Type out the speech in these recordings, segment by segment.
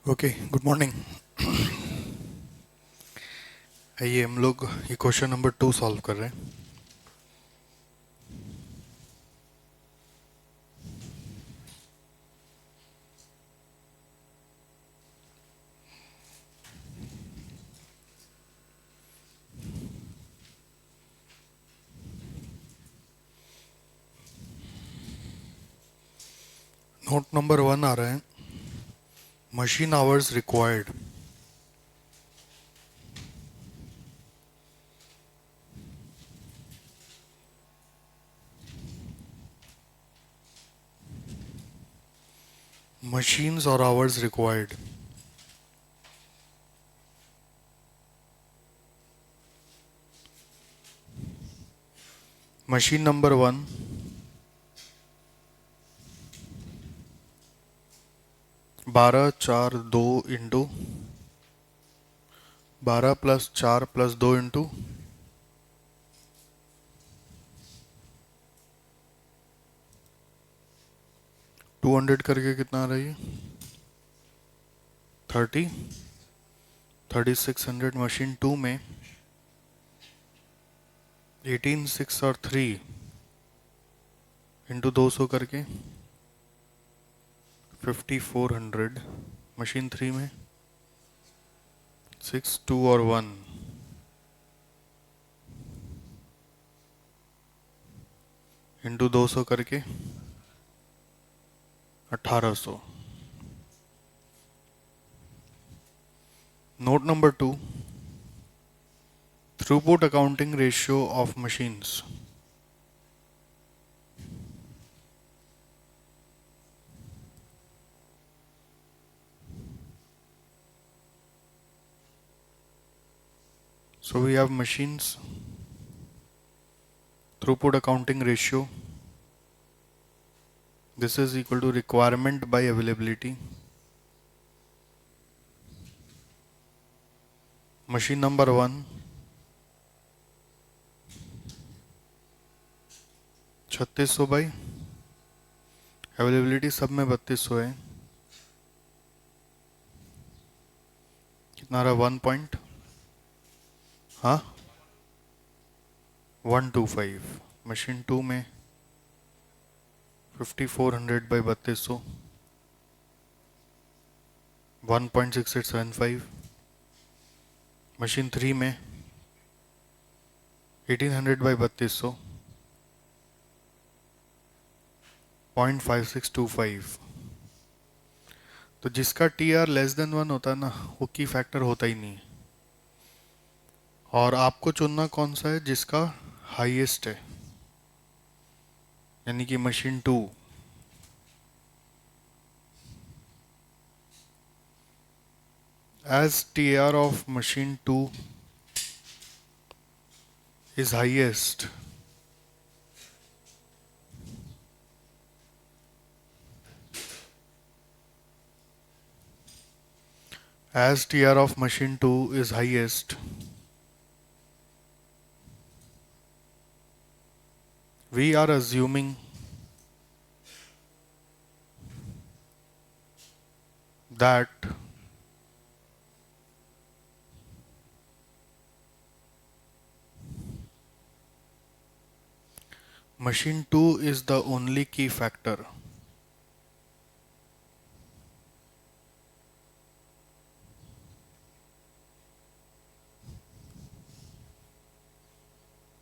Okay, good morning. आइए हम लोग ये क्वेश्चन नंबर 2 सॉल्व कर रहे हैं। नोट नंबर 1 आ रहा है, मशीन आवर्स रिक्वायर्ड। मशीन्स और hours required. Machine number 1 12 plus 4 plus 2 into 200 करके कितना आ रहा है? 30, 3600। मशीन 2 में 18, 6 और 3 इंटू 200 करके 5400। मशीन 3 में 6, 2 और 1 इंटू 200 करके 1800। Note number 2, throughput accounting ratio of machines. So we have machines, throughput accounting ratio. This is equal to requirement by availability. Machine number 1 3600 by availability सब में 3200 है, कितना रहा? 1 पॉइंट, हाँ 125। मशीन 2 में 5400 बाई 3200 1.6875। मशीन 3 में 1800 बाई 3200 0.5625। तो जिसका टी आर लेस देन 1 होता है ना, वो की फैक्टर होता ही नहीं है। और आपको चुनना कौन सा है जिसका हाईएस्ट है, यानी कि machine 2। as TR of machine 2 is highest, as TR of machine 2 is highest, we are assuming that machine 2 is the only key factor.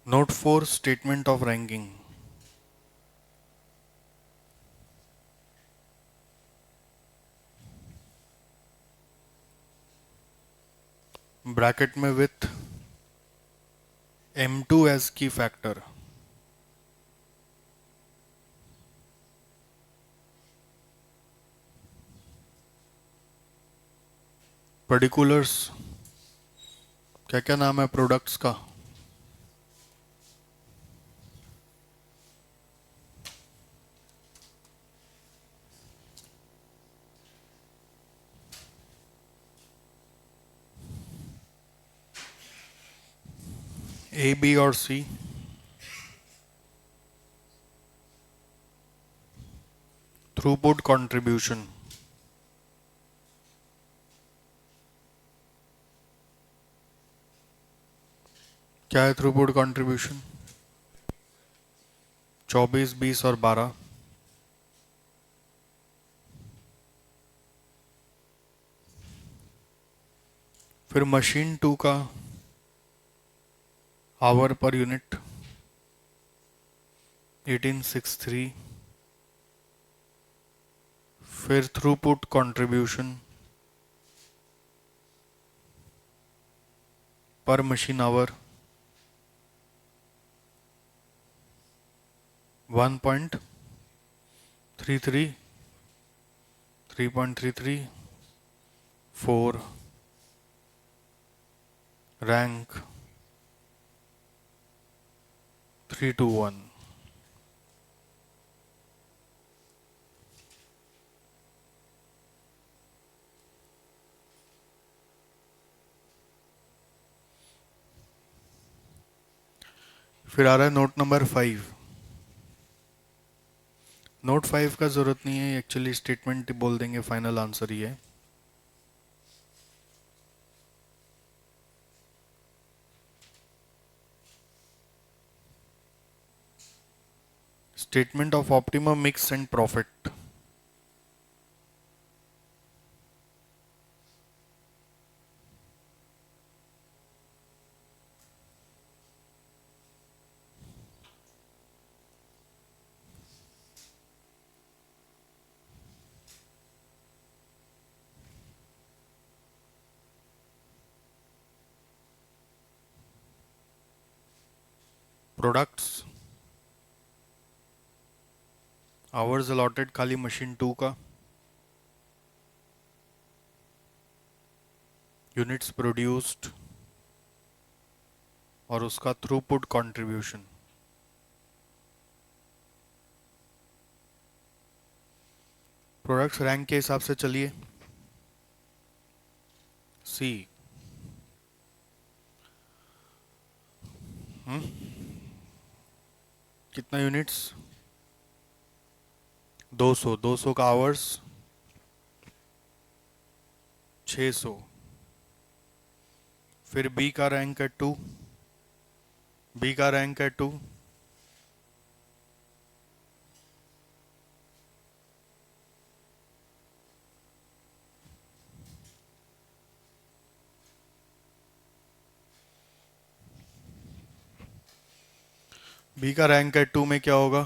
Note 4, statement of ranking. Bracket में with M2 as key factor. Particulars, क्या क्या नाम है products का? ए, B और सी। Throughput contribution, क्या है throughput contribution? 24, 20 और 12। फिर मशीन 2 का आवर पर यूनिट 1863। फिर थ्रूपुट कंट्रीब्यूशन पर मशीन आवर 1.33, 3.33, 4, रैंक 321। फिर आ रहा है नोट नंबर 5। नोट 5 का जरूरत नहीं है, एक्चुअली स्टेटमेंट बोल देंगे, फाइनल आंसर ही है। Statement of optimum mix and profit. Products hours allotted खाली मशीन 2 का, यूनिट्स प्रोड्यूस्ड और उसका थ्रूपुट कंट्रीब्यूशन। प्रोडक्ट्स रैंक के हिसाब से चलिए। सी। कितना यूनिट्स? 200। 200 का आवर्स 600। फिर बी का रैंक है 2। बी का रैंक है 2। बी का रैंक है 2 में क्या होगा?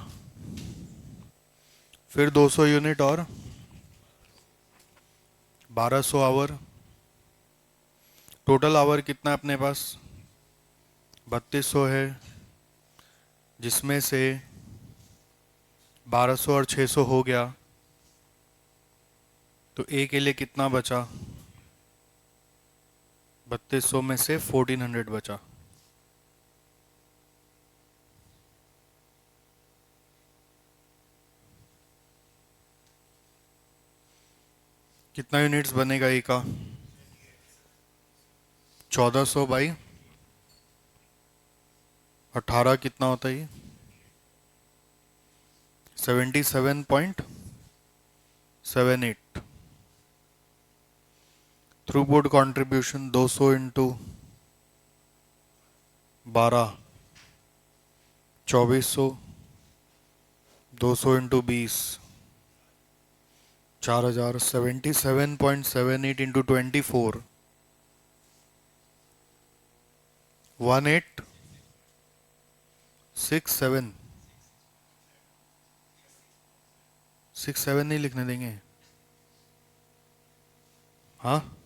फिर 200 यूनिट और 1200 आवर। टोटल आवर कितना है अपने पास? 3200 है, जिसमें से 1200 और 600 हो गया, तो ए के लिए कितना बचा? 3200 में से 1400 बचा। कितना यूनिट्स बनेगा ए का? 1400 बाई 18 कितना होता है? 77.78। Throughput contribution 200 into 12 2400, 200 into 20 4000, 77.78 into 24 1867। 67 नहीं लिखने देंगे? हाँ,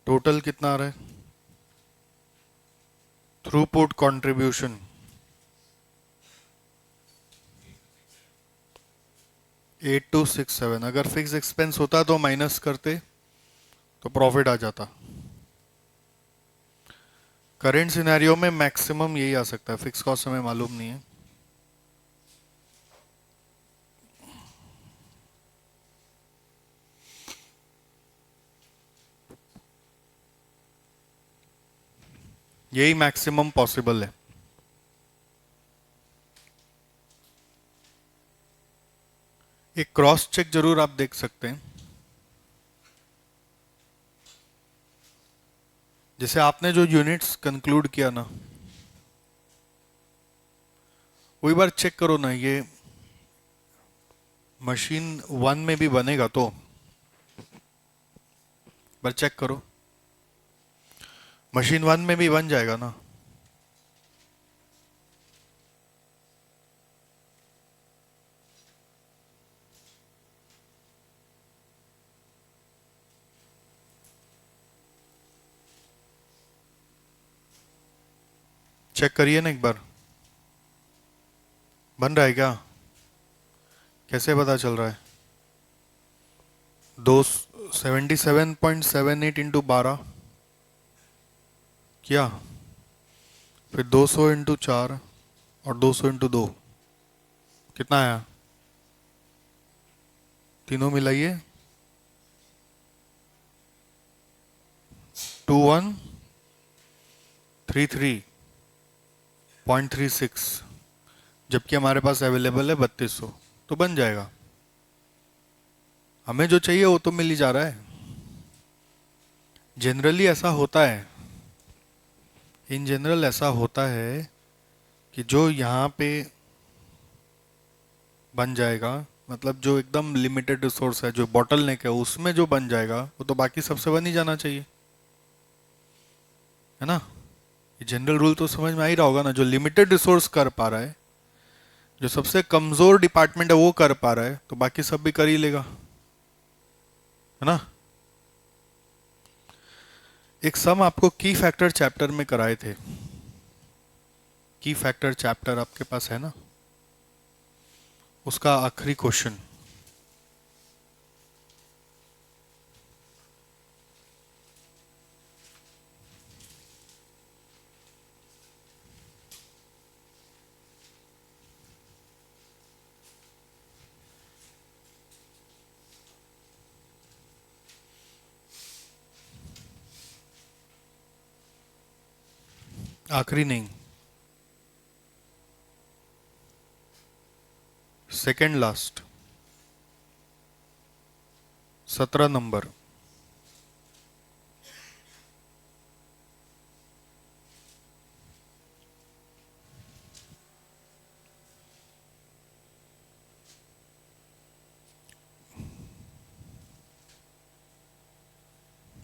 टोटल कितना आ रहा है? Throughput contribution 8267। अगर फिक्स एक्सपेंस होता तो माइनस करते तो प्रॉफिट आ जाता। करेंट सिनेरियो में मैक्सिमम यही आ सकता है, फिक्स कॉस्ट हमें मालूम नहीं है। यही मैक्सिमम पॉसिबल है। एक क्रॉस चेक जरूर आप देख सकते हैं। जैसे आपने जो यूनिट्स कंक्लूड किया ना, वो एक बार चेक करो ना, ये मशीन वन में भी बनेगा तो एक बार चेक करो, मशीन वन में भी बन जाएगा ना। चेक करिए ना एक बार, बन रहा है क्या? कैसे पता चल रहा है? 77.78 इंटू 12 क्या, फिर 200 इंटू 4 और 200 इंटू 2, कितना आया? तीनों मिलाइए, 2133.36, जबकि हमारे पास अवेलेबल है 3200, तो बन जाएगा। हमें जो चाहिए वो तो मिल ही जा रहा है। जनरली ऐसा होता है, इन जनरल ऐसा होता है कि जो यहाँ पे बन जाएगा, मतलब जो एकदम लिमिटेड रिसोर्स है, जो बॉटल नेक है, उसमें जो बन जाएगा वो तो बाकी सबसे बन ही जाना चाहिए, है ना? ये जनरल रूल तो समझ में आ ही रहा होगा ना, जो लिमिटेड रिसोर्स कर पा रहा है, जो सबसे कमजोर डिपार्टमेंट है वो कर पा रहा है, तो बाकी सब भी कर ही लेगा, है ना? एक सम आपको की फैक्टर चैप्टर में कराए थे, की फैक्टर चैप्टर आपके पास है ना, उसका आखिरी क्वेश्चन। आखिरी नहीं, सेकंड लास्ट, 17 नंबर।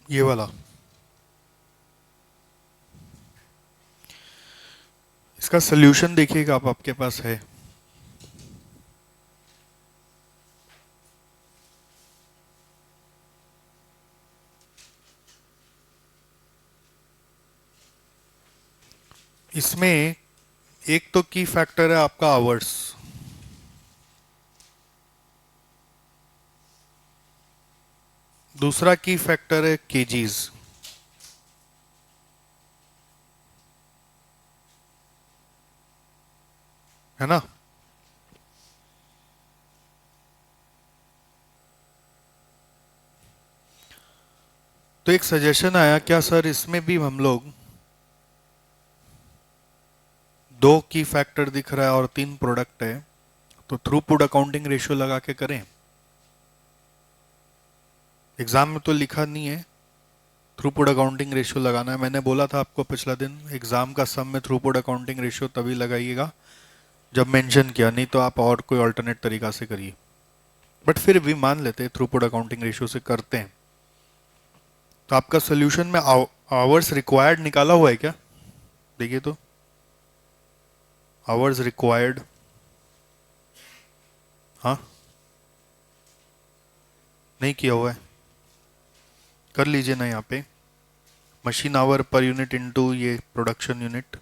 ये वाला, इसका सोल्यूशन देखिएगा आप, आपके पास है। इसमें एक तो की फैक्टर है आपका आवर्स, दूसरा की फैक्टर है केजीज, है ना? तो एक सजेशन आया, क्या सर इसमें भी हम लोग दो की फैक्टर दिख रहा है और तीन प्रोडक्ट है, तो थ्रूपुट अकाउंटिंग रेशियो लगा के करें? एग्जाम में तो लिखा नहीं है थ्रूपुट अकाउंटिंग रेशियो लगाना है, मैंने बोला था आपको पिछला दिन, एग्जाम का सम में थ्रूपुट अकाउंटिंग रेशियो तभी लगाइएगा जब मेंशन किया, नहीं तो आप और कोई अल्टरनेट तरीका से करिए। बट फिर भी मान लेते हैं थ्रूपुट अकाउंटिंग रेशियो से करते हैं। तो आपका सोल्यूशन में आवर्स रिक्वायर्ड निकाला हुआ है क्या? देखिए तो, आवर्स रिक्वायर्ड, हाँ नहीं किया हुआ है, कर लीजिए ना यहाँ पे, machine our per unit into ये प्रोडक्शन यूनिट,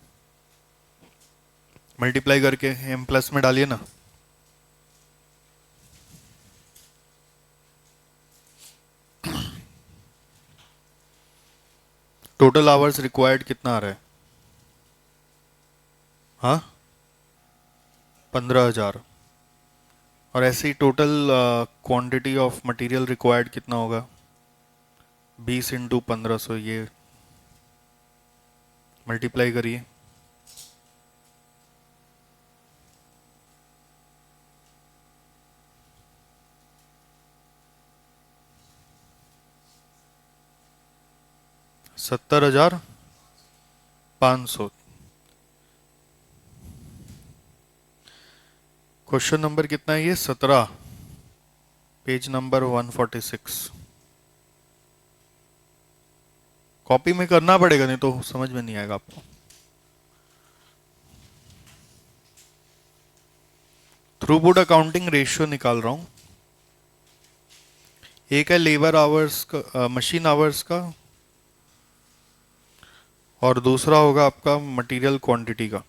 मल्टीप्लाई करके एम प्लस में डालिए ना। टोटल आवर्स रिक्वायर्ड कितना आ रहा है? हाँ, 15,000। और ऐसे ही total quantity of material required कितना होगा? 20 इंटू 1500, ये मल्टीप्लाई करिए। 70,500। क्वेश्चन नंबर कितना है ये? 17, पेज नंबर 146। कॉपी में करना पड़ेगा, नहीं तो समझ में नहीं आएगा आपको। थ्रूपुट अकाउंटिंग रेशियो निकाल रहा हूं। एक है लेबर आवर्स का, मशीन आवर्स का, और दूसरा होगा आपका मटेरियल क्वांटिटी का,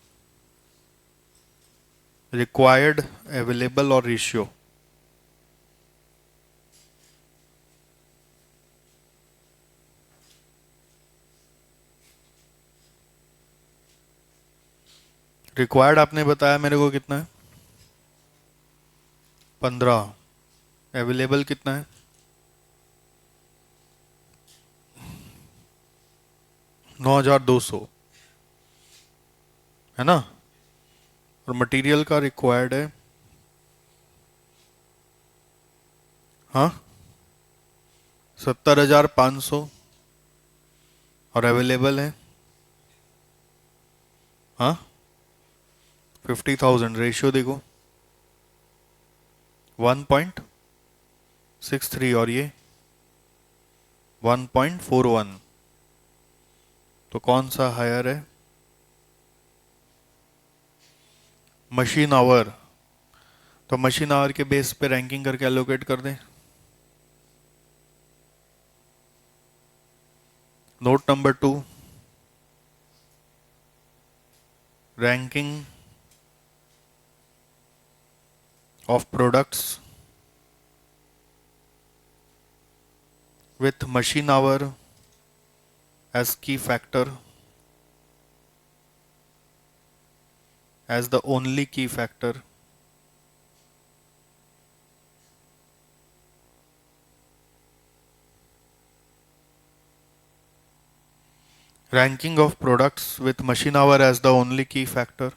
रिक्वायर्ड, अवेलेबल और रेशियो। रिक्वायर्ड आपने बताया मेरे को कितना है? 15। अवेलेबल कितना है? 9,200 है ना। और मटेरियल का रिक्वायर्ड है, हाँ, 70,500। और अवेलेबल है, हाँ, 50,000। रेशियो देखो 1.63 और ये 1.41। तो कौन सा हायर है? Machine our. तो मशीन आवर के बेस पे रैंकिंग करके एलोकेट कर दें। Note number 2, ranking of products with machine hour as key factor, as the only key factor. Ranking of products with machine hour as the only key factor.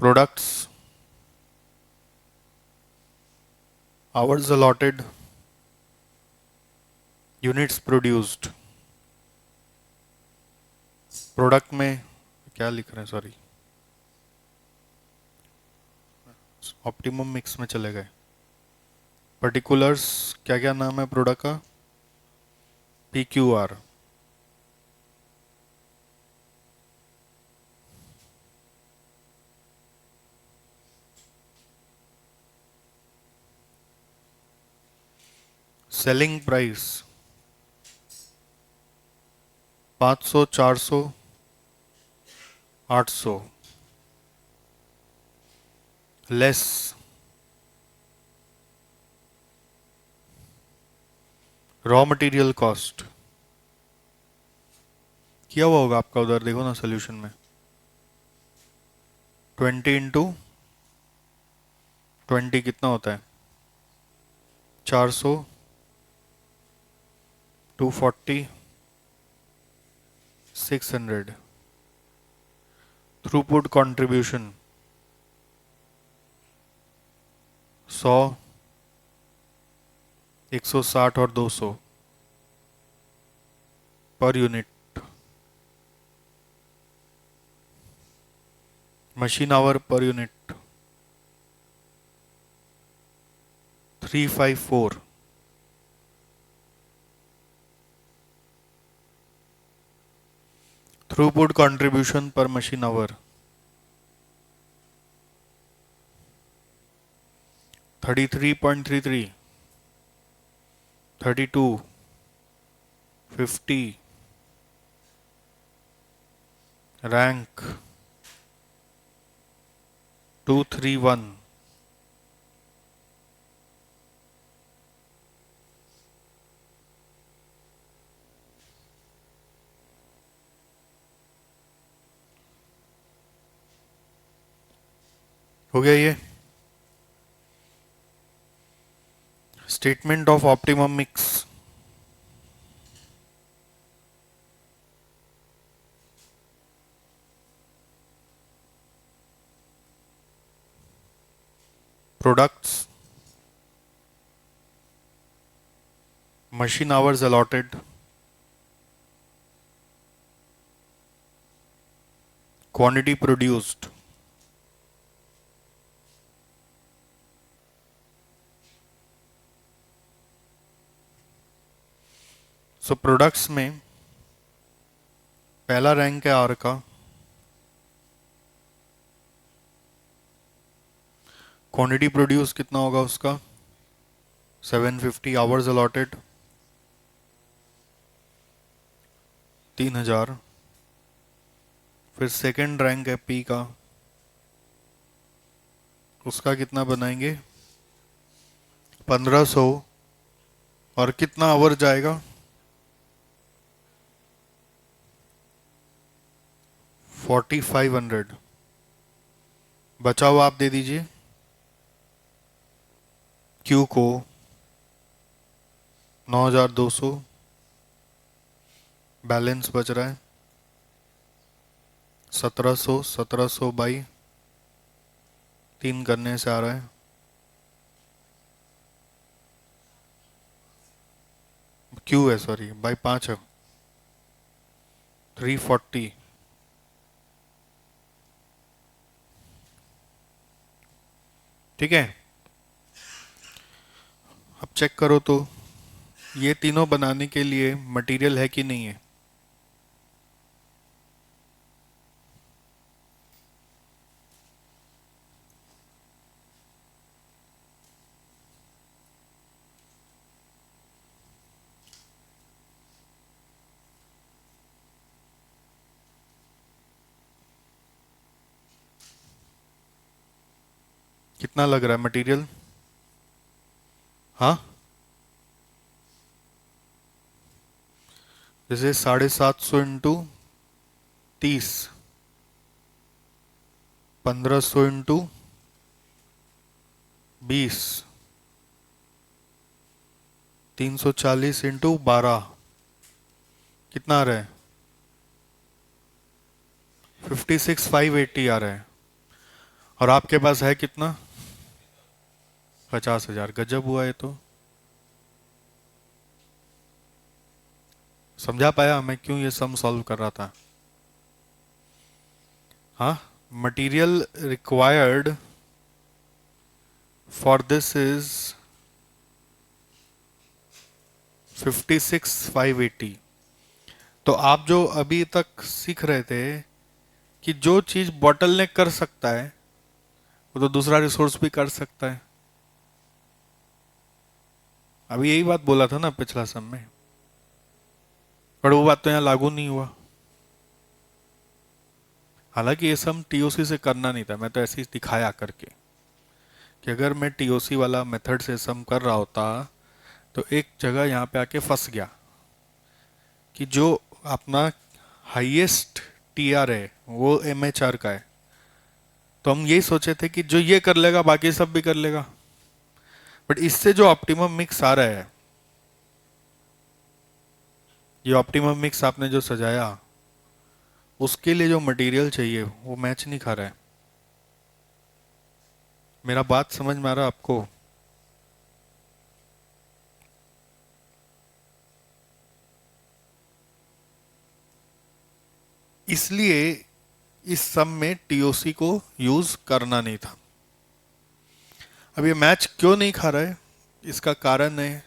Products, hours allotted, units produced. Product में क्या लिख रहे हैं, sorry, optimum mix में चले गए। Particulars, क्या क्या नाम है प्रोडक्ट का? PQR। Selling price 500, 400, 800। Less raw material cost. किया हुआ होगा आपका उधर, देखो ना सोल्यूशन में। 20 × 20 कितना होता है? 400, 240, 600। थ्रूपुट कंट्रीब्यूशन 100, 160 और 200 per unit. Machine our per unit 354। Throughput contribution पर मशीन आवर 33.33, 32, 50। रैंक 231। हो गया ये। Statement of optimum mix. Products, machine hours allotted, quantity produced, so products में पहला रैंक है आर का, क्वांटिटी प्रोड्यूस कितना होगा उसका 750 आवर्स अलॉटेड 3000। फिर सेकंड रैंक है पी का, उसका कितना बनाएंगे 1500 और कितना आवर जाएगा 4500। बचा हुआ आप दे दीजिए क्यू को 9200, बैलेंस बच रहा है 1700। 1700 बाई 3 करने से आ रहा है क्यू है, सॉरी बाई 5 है 340। ठीक है, अब चेक करो तो ये तीनों बनाने के लिए मटेरियल है कि नहीं है। कितना लग रहा है मटेरियल? हाँ, जैसे 750 इंटू 30, 1500 इंटू 20, 340 इंटू 12, कितना आ रहा है 56,580 आ रहा है। और आपके पास है कितना 50,000। गजब हुआ ये तो। समझा पाया मैं क्यों ये सम सॉल्व कर रहा था? हाँ, material required for this is 56,580। तो आप जो अभी तक सीख रहे थे कि जो चीज बॉटलनेक कर सकता है वो तो दूसरा रिसोर्स भी कर सकता है। अभी यही बात बोला था ना पिछला सम में, पर वो बात तो यहाँ लागू नहीं हुआ। हालांकि ये सम टीओसी से करना नहीं था, मैं तो ऐसे ही दिखाया करके कि अगर मैं टीओसी वाला मेथड से सम कर रहा होता तो एक जगह यहाँ पे आके फंस गया कि जो अपना हाईएस्ट टीआर है वो एमएचआर का है, तो हम यही सोचे थे कि जो ये कर लेगा बाकी सब भी कर लेगा। बट इससे जो ऑप्टिमम मिक्स आ रहा है, ये ऑप्टिमम मिक्स आपने जो सजाया उसके लिए जो मटेरियल चाहिए वो मैच नहीं खा रहा है। मेरा बात समझ में आ रहा है आपको? इसलिए इस सम में टीओसी को यूज करना नहीं था। अब ये मैच क्यों नहीं खा रहा है, इसका कारण है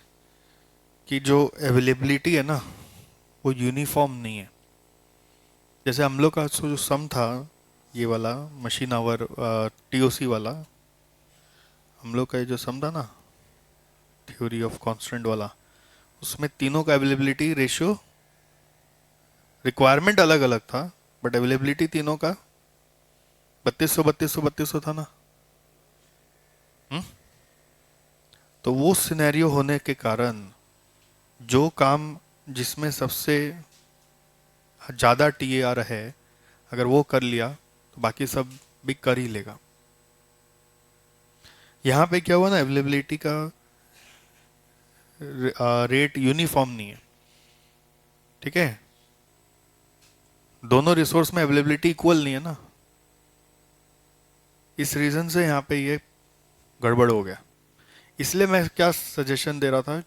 कि जो अवेलेबिलिटी है ना वो यूनिफॉर्म नहीं है। जैसे हम लोग का जो सम था ये वाला मशीन आवर टीओसी वाला, हम लोग का ये जो सम था ना थ्योरी ऑफ कांस्टेंट वाला, उसमें तीनों का अवेलेबिलिटी रेशियो रिक्वायरमेंट अलग अलग था बट अवेलेबिलिटी तीनों का 3200 3200 3200 था ना। हुँ? तो वो सिनेरियो होने के कारण जो काम जिसमें सबसे ज़्यादा टीएआर है अगर वो कर लिया तो बाकी सब भी कर ही लेगा। यहाँ पे क्या हुआ ना, अवेलेबिलिटी का रेट यूनिफॉर्म नहीं है। ठीक है, दोनों रिसोर्स में अवेलेबिलिटी इक्वल नहीं है ना, इस रीजन से यहाँ पे ये गड़बड़ हो गया। इसलिए मैं क्या सजेशन दे रहा था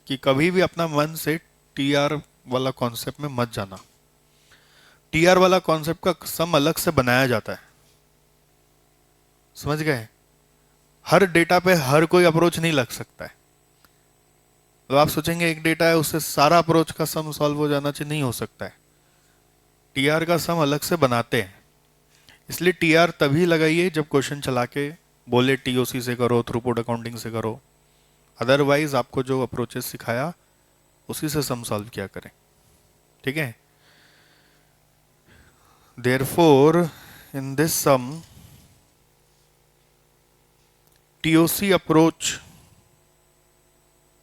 कि कभी भी अपना मन से टीआर वाला कॉन्सेप्ट में मत जाना। टीआर वाला कॉन्सेप्ट का सम अलग से बनाया जाता है, समझ गए? हर डेटा पे हर कोई अप्रोच नहीं लग सकता है। तो आप सोचेंगे एक डेटा है उससे सारा अप्रोच का सम सॉल्व हो जाना चाहिए, नहीं हो सकता है। टीआर का सम अलग से बनाते हैं, इसलिए टीआर तभी लगाइए जब क्वेश्चन चला के बोले टीओसी से करो, थ्रूपुट अकाउंटिंग से करो। अदरवाइज आपको जो अप्रोचेस सिखाया उसी से सम सॉल्व किया करें, ठीक है? Therefore in this sum TOC approach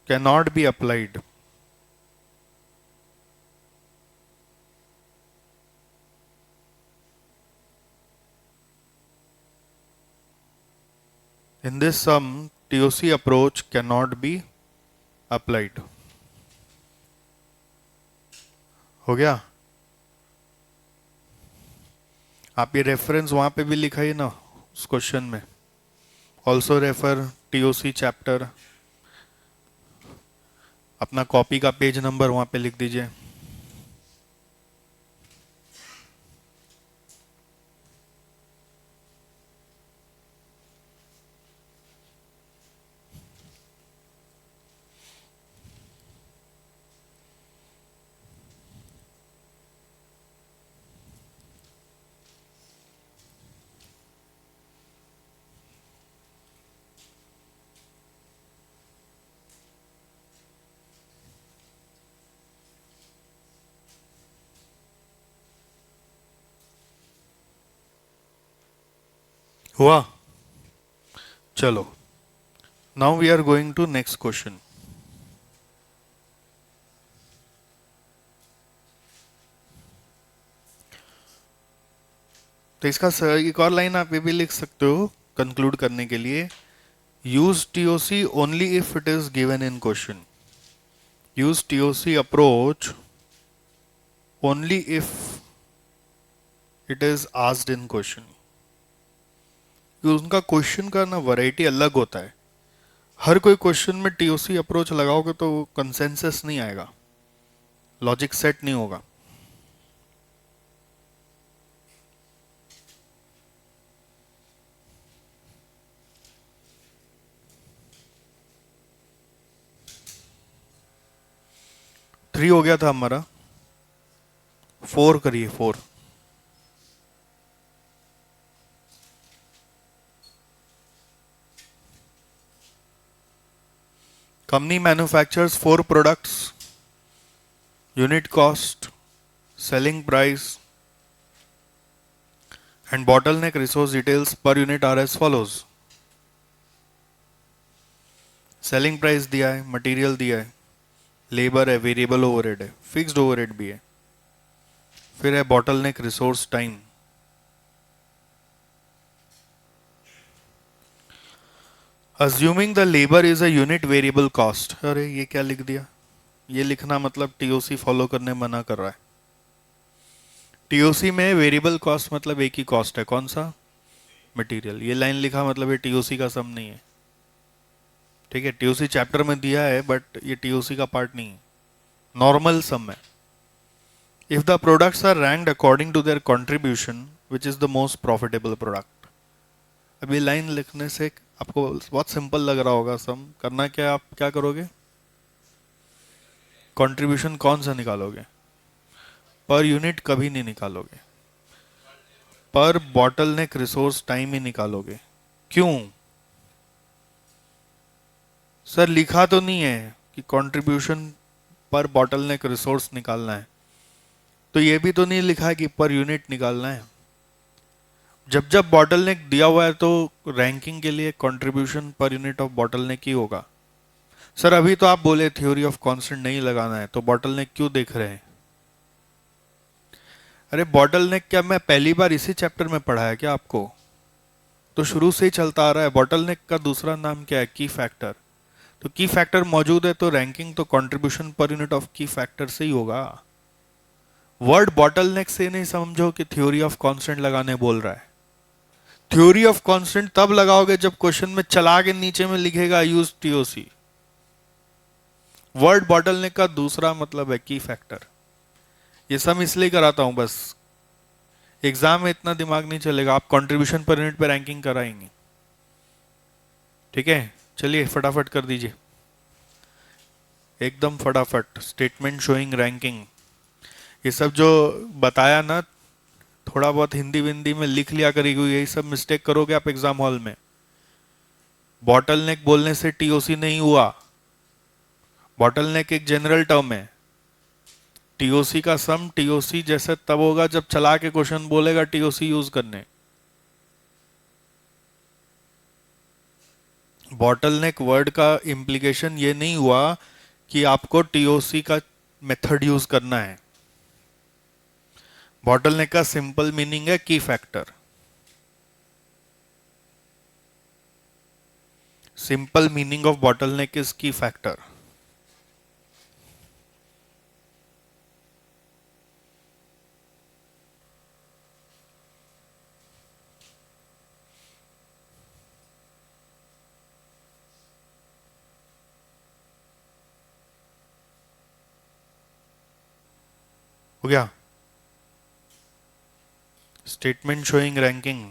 cannot be applied. In this sum, TOC approach cannot be applied. हो गया? आप ये रेफरेंस वहां पे भी लिखा ही ना उस क्वेश्चन में। ऑल्सो रेफर TOC चैप्टर, अपना कॉपी का पेज नंबर वहां पे लिख दीजिए। हुआ? चलो, now we are going to next question. तो इसका एक और लाइन आप ये भी लिख सकते हो कंक्लूड करने के लिए, use TOC only if it is given in question. Use TOC approach only if it is asked in question. उनका क्वेश्चन का ना वैरायटी अलग होता है। हर कोई क्वेश्चन में टीओसी अप्रोच लगाओगे तो कंसेंसस नहीं आएगा, लॉजिक सेट नहीं होगा। थ्री हो गया था हमारा, 4 करिए 4। Company manufactures 4 products, unit cost, selling price and bottleneck resource details per unit are as follows। Selling price दिया है, मटेरियल दिया है, लेबर है, वेरिएबल ओवरहेड है, फिक्स्ड ओवरहेड भी है, फिर है bottleneck resource time. Assuming the labor is a unit variable cost। अरे ये क्या लिख दिया? ये लिखना मतलब टीओसी फॉलो करने मना कर रहा है। टीओसी में वेरिएबल कॉस्ट मतलब एक ही कॉस्ट है, कौन सा? मटेरियल। ये लाइन लिखा मतलब ये टीओसी का सम नहीं है, ठीक है? टीओसी चैप्टर में दिया है बट ये टीओसी का पार्ट नहीं है, नॉर्मल सम है। If the products are ranked according to their contribution which is the most profitable product. अब ये लाइन लिखने से आपको बहुत सिंपल लग रहा होगा, सम करना क्या है, आप क्या करोगे? कंट्रीब्यूशन कौन सा निकालोगे? पर यूनिट कभी नहीं निकालोगे, पर बॉटलनेक रिसोर्स टाइम ही निकालोगे। क्यों? सर लिखा तो नहीं है कि कंट्रीब्यूशन पर बॉटलनेक रिसोर्स निकालना है, तो ये भी तो नहीं लिखा है कि पर यूनिट निकालना है। जब जब बॉटलनेक दिया हुआ है तो रैंकिंग के लिए contribution per unit of bottleneck ही होगा। सर अभी तो आप बोले थ्योरी ऑफ कांस्टेंट नहीं लगाना है, तो बॉटलनेक क्यों देख रहे हैं? अरे बॉटलनेक क्या मैं पहली बार इसी चैप्टर में पढ़ा है क्या आपको? तो शुरू से ही चलता आ रहा है। बॉटलनेक का दूसरा नाम क्या है? की फैक्टर। तो की फैक्टर मौजूद है तो रैंकिंग तो कंट्रीब्यूशन पर यूनिट ऑफ की फैक्टर से ही होगा। वर्ड बॉटलनेक से नहीं समझो कि थ्योरी ऑफ कांस्टेंट लगाने बोल रहा है। थ्योरी ऑफ कांस्टेंट तब लगाओगे जब क्वेश्चन में चला के नीचे में लिखेगा यूज टीओसी। वर्ड बॉटलनेक का दूसरा मतलब है की फैक्टर। ये सब इसलिए कराता हूं बस, एग्जाम में इतना दिमाग नहीं चलेगा, आप कंट्रीब्यूशन पर यूनिट पे रैंकिंग कराएंगे। ठीक है, चलिए फटाफट कर दीजिए, एकदम फटाफट। स्टेटमेंट शोइंग रैंकिंग, ये सब जो बताया ना, थोड़ा बहुत हिंदी विंदी में लिख लिया करेगी, यही सब मिस्टेक करोगे आप एग्जाम हॉल में। बॉटल नेक बोलने से टीओसी नहीं हुआ, बॉटल नेक एक जनरल टर्म है। टीओसी का सम टीओसी जैसे तब होगा जब चला के क्वेश्चन बोलेगा टीओसी यूज करने। बॉटल नेक वर्ड का इम्प्लीकेशन ये नहीं हुआ कि आपको टीओसी का मेथड यूज करना है। बॉटल नेक का सिंपल मीनिंग है की factor. Simple meaning of bottle neck is की फैक्टर। हो गया, statement showing ranking.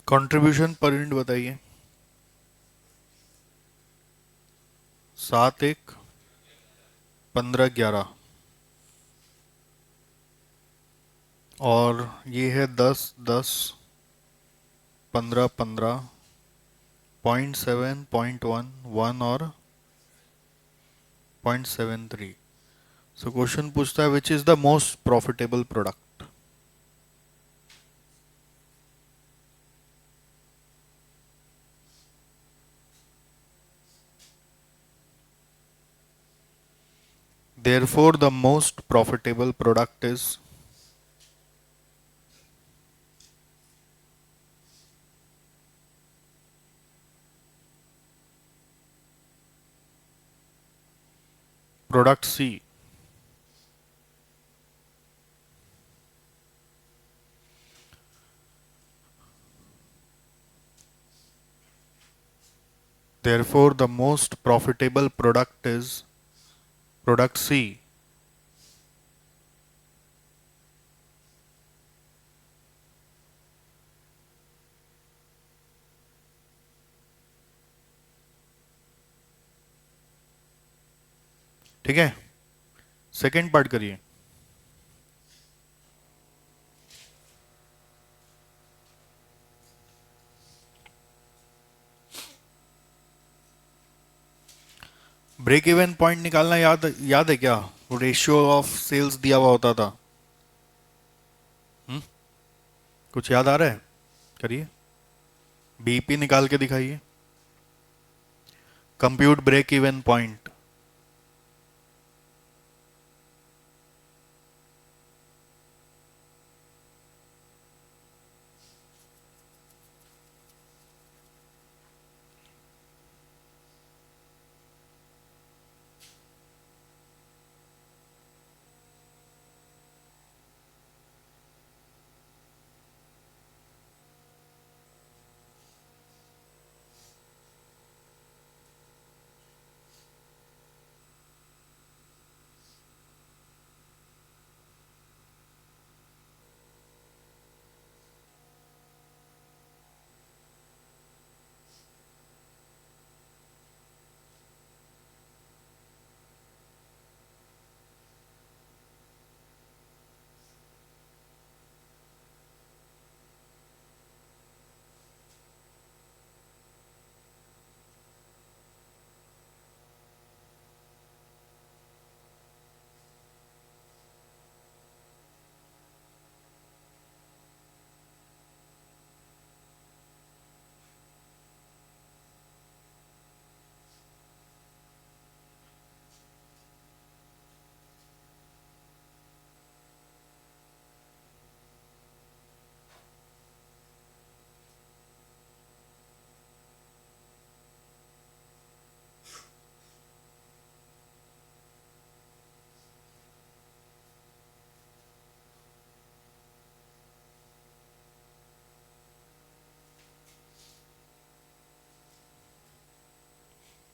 Contribution per unit बताइए। 7 1 15 11, और ये है 10 10 15 15, 0.7 0.1 1 और 0.73। सो क्वेश्चन पूछता है विच is the most profitable product. Therefore, the most profitable product is product C. Therefore, the most profitable product is product C. ठीक है, सेकेंड पार्ट करिए। ब्रेक इवन पॉइंट निकालना याद है क्या? रेशियो ऑफ सेल्स दिया हुआ होता था। कुछ याद आ रहा है? करिए, बीपी निकाल के दिखाइए। Compute break even point.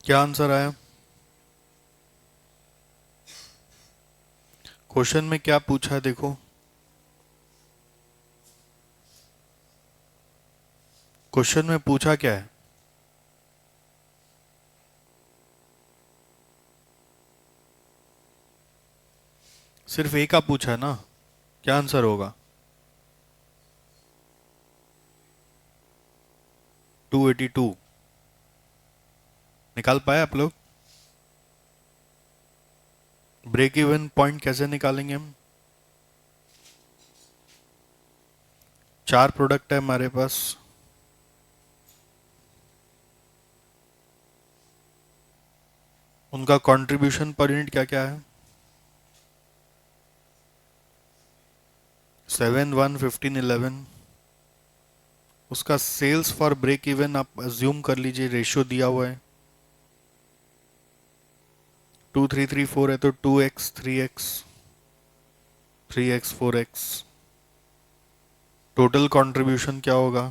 क्या आंसर आया? क्वेश्चन में क्या पूछा है देखो। क्वेश्चन में पूछा क्या है? सिर्फ एक का पूछा है ना। क्या आंसर होगा? 282। निकाल पाए आप लोग? ब्रेक इवन पॉइंट कैसे निकालेंगे हम? 4 प्रोडक्ट है हमारे पास। उनका कंट्रीब्यूशन पर यूनिट क्या क्या है? 7, 1, 15, 11। उसका सेल्स फॉर ब्रेक इवन आप अज्यूम कर लीजिए, रेशियो दिया हुआ है 2, 3, 3, 4 है तो 2x, 3x, 3x, 4x। Total contribution क्या होगा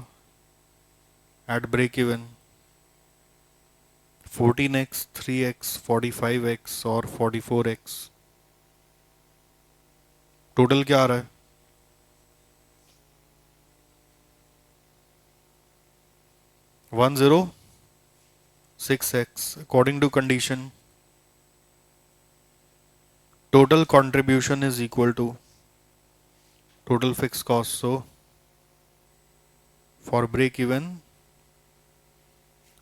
eight break even? 14x, 3x, 45x और 44x। टोटल क्या आ रहा है? 106x। According to condition total contribution is equal to total fixed cost. So for break even,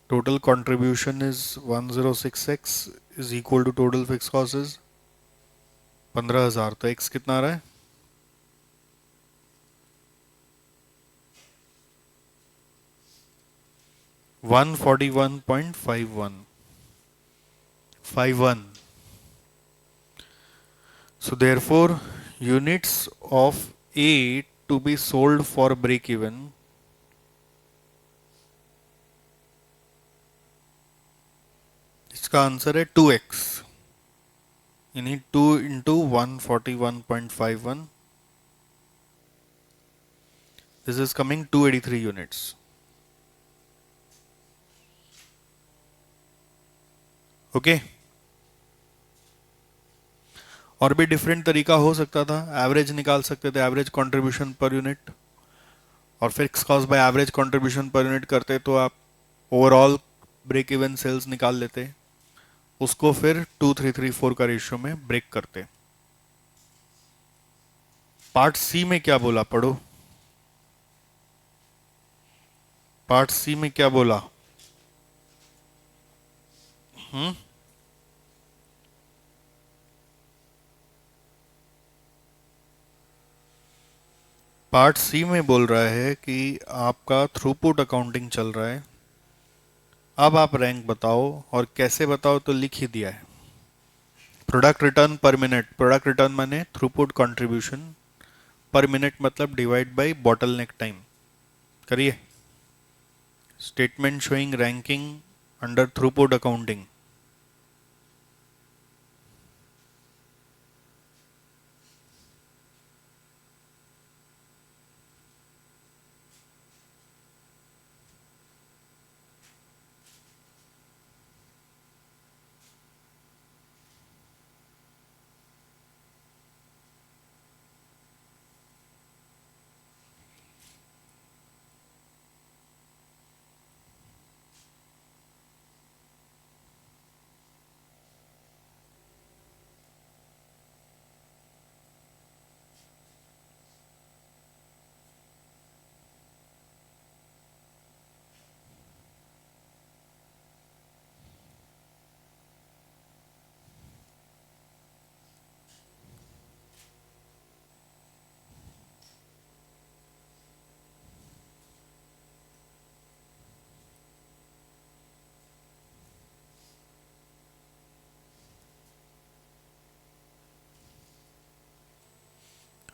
total contribution is 106x is equal to total fixed cost is 15,000। तो x कितना आ रहा है? 141.51। So therefore, units of A to be sold for break even इसका answer है 2x, यानी 2 into 141.51। This is coming 283 units. Okay. और भी different तरीका हो सकता था, एवरेज निकाल सकते थे, एवरेज कंट्रीब्यूशन पर यूनिट, और fix cost by average contribution per unit करते तो आप ओवरऑल ब्रेक इवन सेल्स निकाल लेते, उसको फिर 2334 का रेशियो में ब्रेक करते। पार्ट सी में क्या बोला, पढ़ो। पार्ट सी में क्या बोला? हम्म। पार्ट सी में बोल रहा है कि आपका थ्रूपुट अकाउंटिंग चल रहा है, अब आप रैंक बताओ, और कैसे बताओ तो लिख ही दिया है। प्रोडक्ट रिटर्न पर मिनट, प्रोडक्ट रिटर्न माने थ्रूपुट कंट्रीब्यूशन, पर मिनट मतलब डिवाइड बाय बॉटलनेक टाइम। करिए। Statement showing ranking under throughput accounting.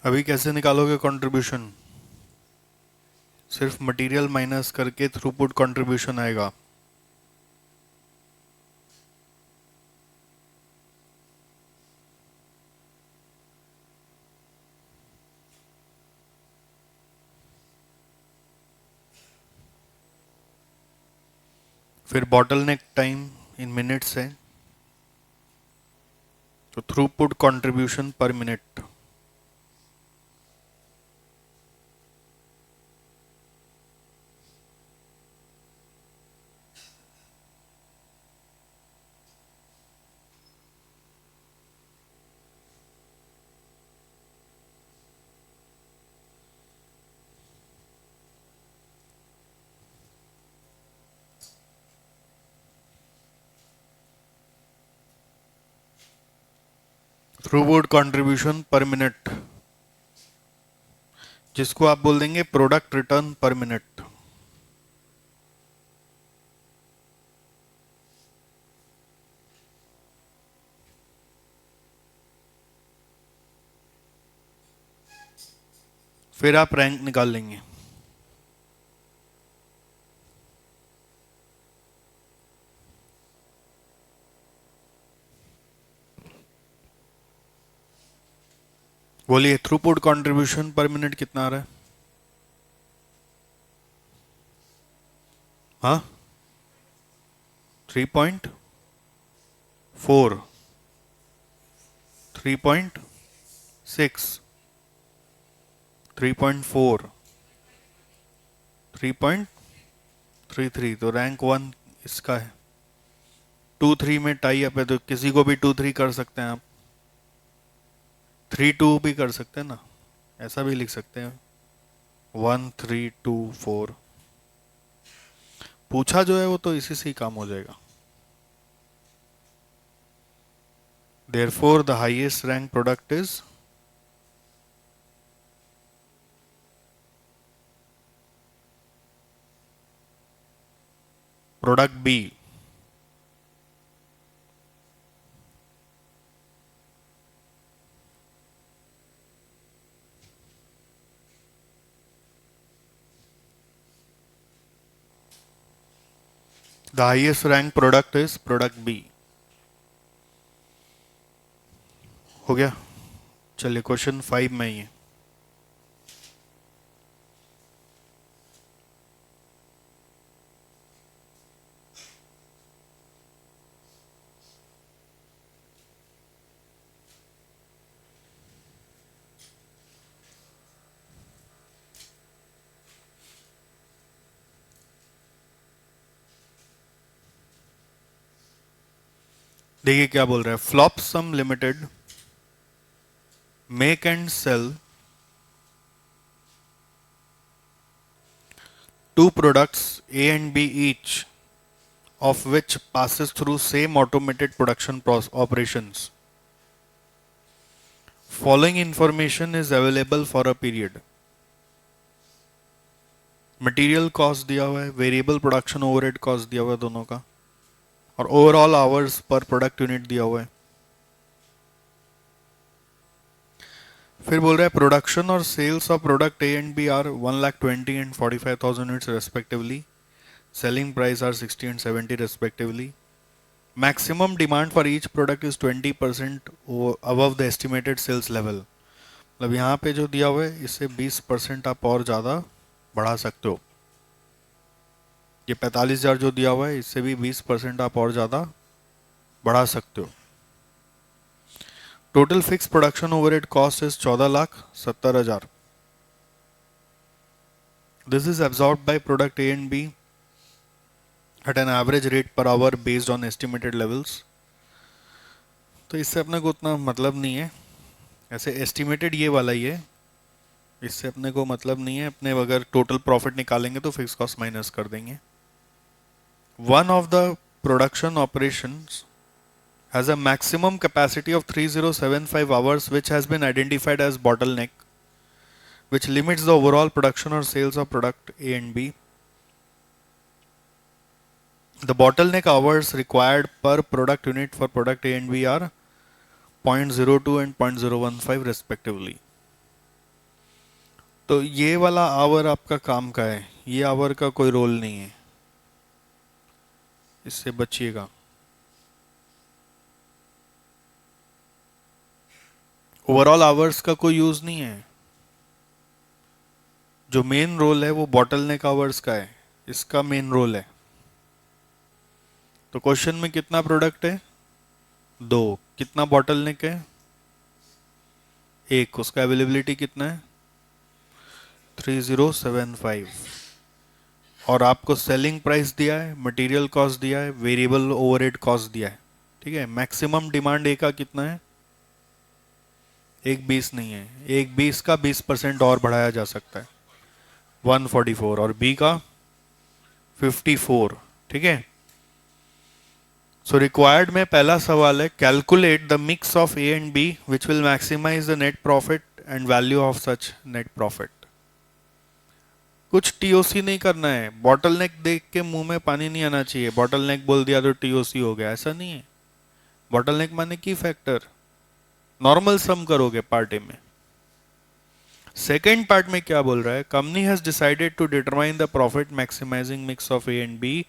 अभी कैसे निकालोगे कंट्रीब्यूशन? सिर्फ मटेरियल माइनस करके थ्रूपुट कंट्रीब्यूशन आएगा। फिर बॉटलनेक टाइम इन मिनट्स है, तो थ्रूपुट कंट्रीब्यूशन पर मिनट। थ्रूपुट कंट्रीब्यूशन पर मिनट, जिसको आप बोल देंगे प्रोडक्ट रिटर्न पर मिनट। फिर आप रैंक निकाल लेंगे। बोलिए थ्रूपुट कंट्रीब्यूशन पर मिनट कितना आ रहा है? हाँ, 3.4, 3.6, 3.4, 3.33, तो रैंक 1 इसका है। 2-3 में टाई अप है, तो किसी को भी 2-3 कर सकते हैं आप, 3-2 भी कर सकते हैं ना, ऐसा भी लिख सकते हैं, 1-3-2-4। पूछा जो है वो तो इसी से ही काम हो जाएगा। Therefore, the highest rank product is product B. The highest rank product is product B. हो गया। चलिए क्वेश्चन 5 में ही है। देखिए क्या बोल रहा है, flop some limited make and sell two products A and B each, of which passes through same automated production operations. Following information is available for a period. Material cost दिया हुआ है, वेरिएबल प्रोडक्शन ओवरहेड कॉस्ट दिया हुआ है दोनों का, और overall hours पर प्रोडक्ट यूनिट दिया हुआ है। फिर बोल रहा है प्रोडक्शन और sales of product A and B are 1,20,000 and 45,000 units respectively, selling price are 60 and 70 respectively. Maximum demand for each product is 20% above the estimated sales level. मतलब यहाँ पे जो दिया हुआ है इससे 20% आप और ज़्यादा बढ़ा सकते हो। ये 45,000 जो दिया हुआ है इससे भी 20% आप और ज़्यादा बढ़ा सकते हो। Total fix production overhead cost is 14,70,000। This is absorbed by product A and B at an average rate per hour based on estimated levels. तो इससे अपने को उतना मतलब नहीं है, ऐसे एस्टिमेटेड ये वाला ही है, इससे अपने को मतलब नहीं है। अपने अगर टोटल प्रॉफिट निकालेंगे तो फिक्स कॉस्ट माइनस कर देंगे। One of the production operations has a maximum capacity of 3075 hours, which has been identified as bottleneck, which limits the overall production or sales of product A and B. The bottleneck hours required per product unit for product A and B are 0.02 and 0.015 respectively. तो ये वाला our आपका काम का है, ये our का कोई रोल नहीं है, इससे बचिएगा। ओवरऑल आवर्स का कोई यूज नहीं है। जो मेन रोल है वो बॉटलनेक आवर्स का है, इसका मेन रोल है। तो क्वेश्चन में कितना प्रोडक्ट है? 2। कितना बॉटलनेक है? 1। उसका अवेलेबिलिटी कितना है? 3075। और आपको सेलिंग प्राइस दिया है, मटेरियल कॉस्ट दिया है, वेरिएबल ओवरहेड कॉस्ट दिया है। ठीक है। मैक्सिमम डिमांड ए का कितना है? 1,20 नहीं है, 1,20 का 20% और बढ़ाया जा सकता है, 144, और बी का 54। ठीक है। सो रिक्वायर्ड में पहला सवाल है, calculate the mix of A and B which will maximise the net profit and value of such net profit. कुछ टीओसी नहीं करना है। बॉटलनेक देख के मुंह में पानी नहीं आना चाहिए, बॉटलनेक बोल दिया तो टीओसी हो गया, ऐसा नहीं है। बॉटलनेक माने की फैक्टर, नॉर्मल सम करोगे पार्ट ए में। सेकेंड पार्ट में क्या बोल रहा है, company has decided to determine the profit maximising mix of A and B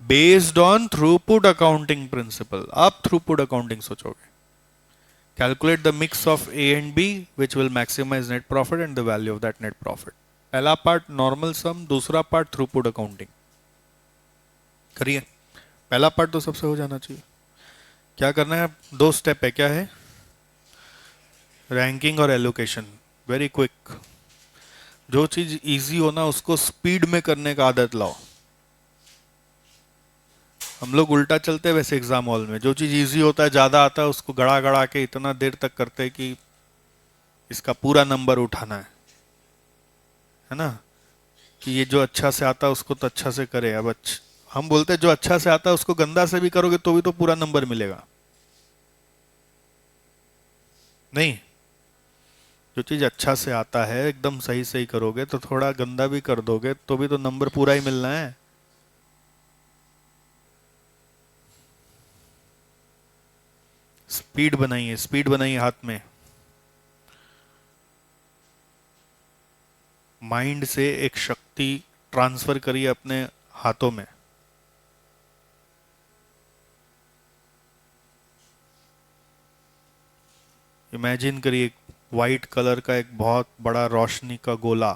based on throughput accounting principle. आप थ्रूपुट अकाउंटिंग सोचोगे। Calculate the mix of A and B which will maximise net profit and the value of that net profit. पहला part normal sum, दूसरा part throughput accounting. करिए। पहला part तो सबसे हो जाना चाहिए। क्या करना है? 2 स्टेप है। क्या है? रैंकिंग और एलोकेशन। Very quick. जो चीज इजी हो ना उसको स्पीड में करने का आदत लाओ। हम लोग उल्टा चलते हैं वैसे एग्जाम हॉल में, जो चीज इजी होता है, ज्यादा आता है, उसको गड़ा गड़ा के इतना देर तक करते हैं कि इसका पूरा नंबर उठाना है ना, कि ये जो अच्छा से आता है उसको तो अच्छा से करे। अब हम बोलते हैं जो अच्छा से आता है उसको गंदा से भी करोगे तो भी तो पूरा नंबर मिलेगा। नहीं, जो चीज अच्छा से आता है एकदम सही सही करोगे, तो थोड़ा गंदा भी कर दोगे तो भी तो नंबर पूरा ही मिलना है। स्पीड बनाइए, स्पीड बनाइए हाथ में। माइंड से एक शक्ति ट्रांसफर करिए अपने हाथों में। इमेजिन करिए व्हाइट कलर का एक बहुत बड़ा रोशनी का गोला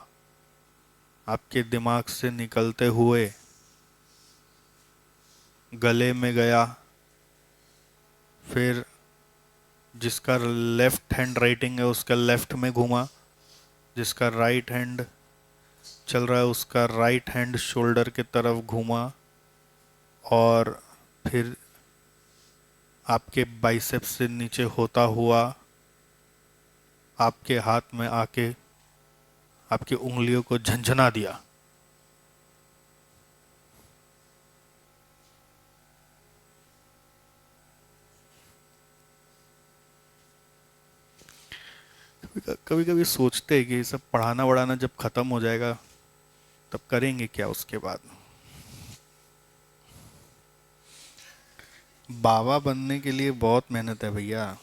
आपके दिमाग से निकलते हुए गले में गया, फिर जिसका लेफ्ट हैंड राइटिंग है उसका लेफ्ट में घूमा, जिसका राइट हैंड चल रहा है उसका राइट हैंड शोल्डर की तरफ घूमा, और फिर आपके बाइसेप्स से नीचे होता हुआ आपके हाथ में आके आपकी उंगलियों को झंझना दिया। कभी कभी सोचते हैं कि ये सब पढ़ाना वढ़ाना जब खत्म हो जाएगा तब करेंगे क्या उसके बाद। बाबा बनने के लिए बहुत मेहनत है भैया।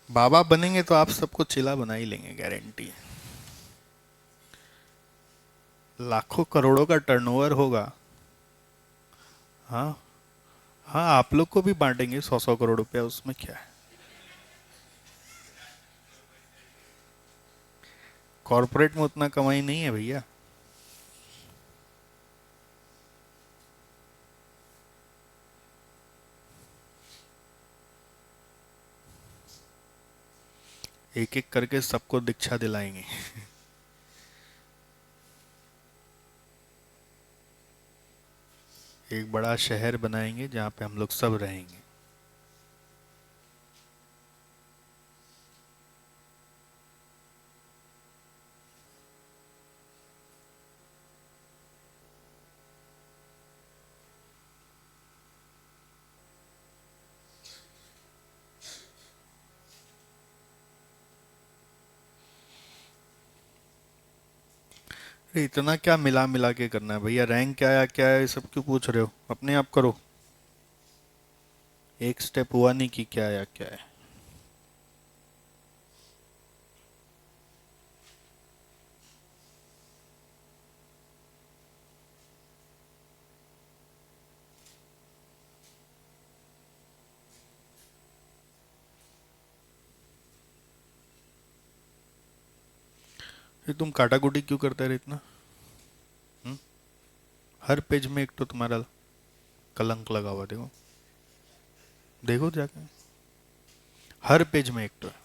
बाबा बनेंगे तो आप सबको चिल्ला बना ही लेंगे, गारंटी। लाखों करोड़ों का टर्नओवर होगा। हाँ। हाँ, आप लोग को भी बांटेंगे 100-100 करोड़ रुपया, उसमें क्या है। कॉरपोरेट में उतना कमाई नहीं है भैया। एक एक करके सबको दीक्षा दिलाएंगे। एक बड़ा शहर बनाएंगे जहाँ पे हम लोग सब रहेंगे। अरे इतना क्या मिला मिला के करना है भैया, रैंक क्या आया क्या है ये सब क्यों पूछ रहे हो, अपने आप करो। एक स्टेप हुआ नहीं कि क्या आया क्या है। ये तुम काटाकुटी क्यों करते रहे इतना? हम्म? हर पेज में एक तो तुम्हारा कलंक लगा हुआ, देखो। देखो जाके, हर पेज में एक तो है।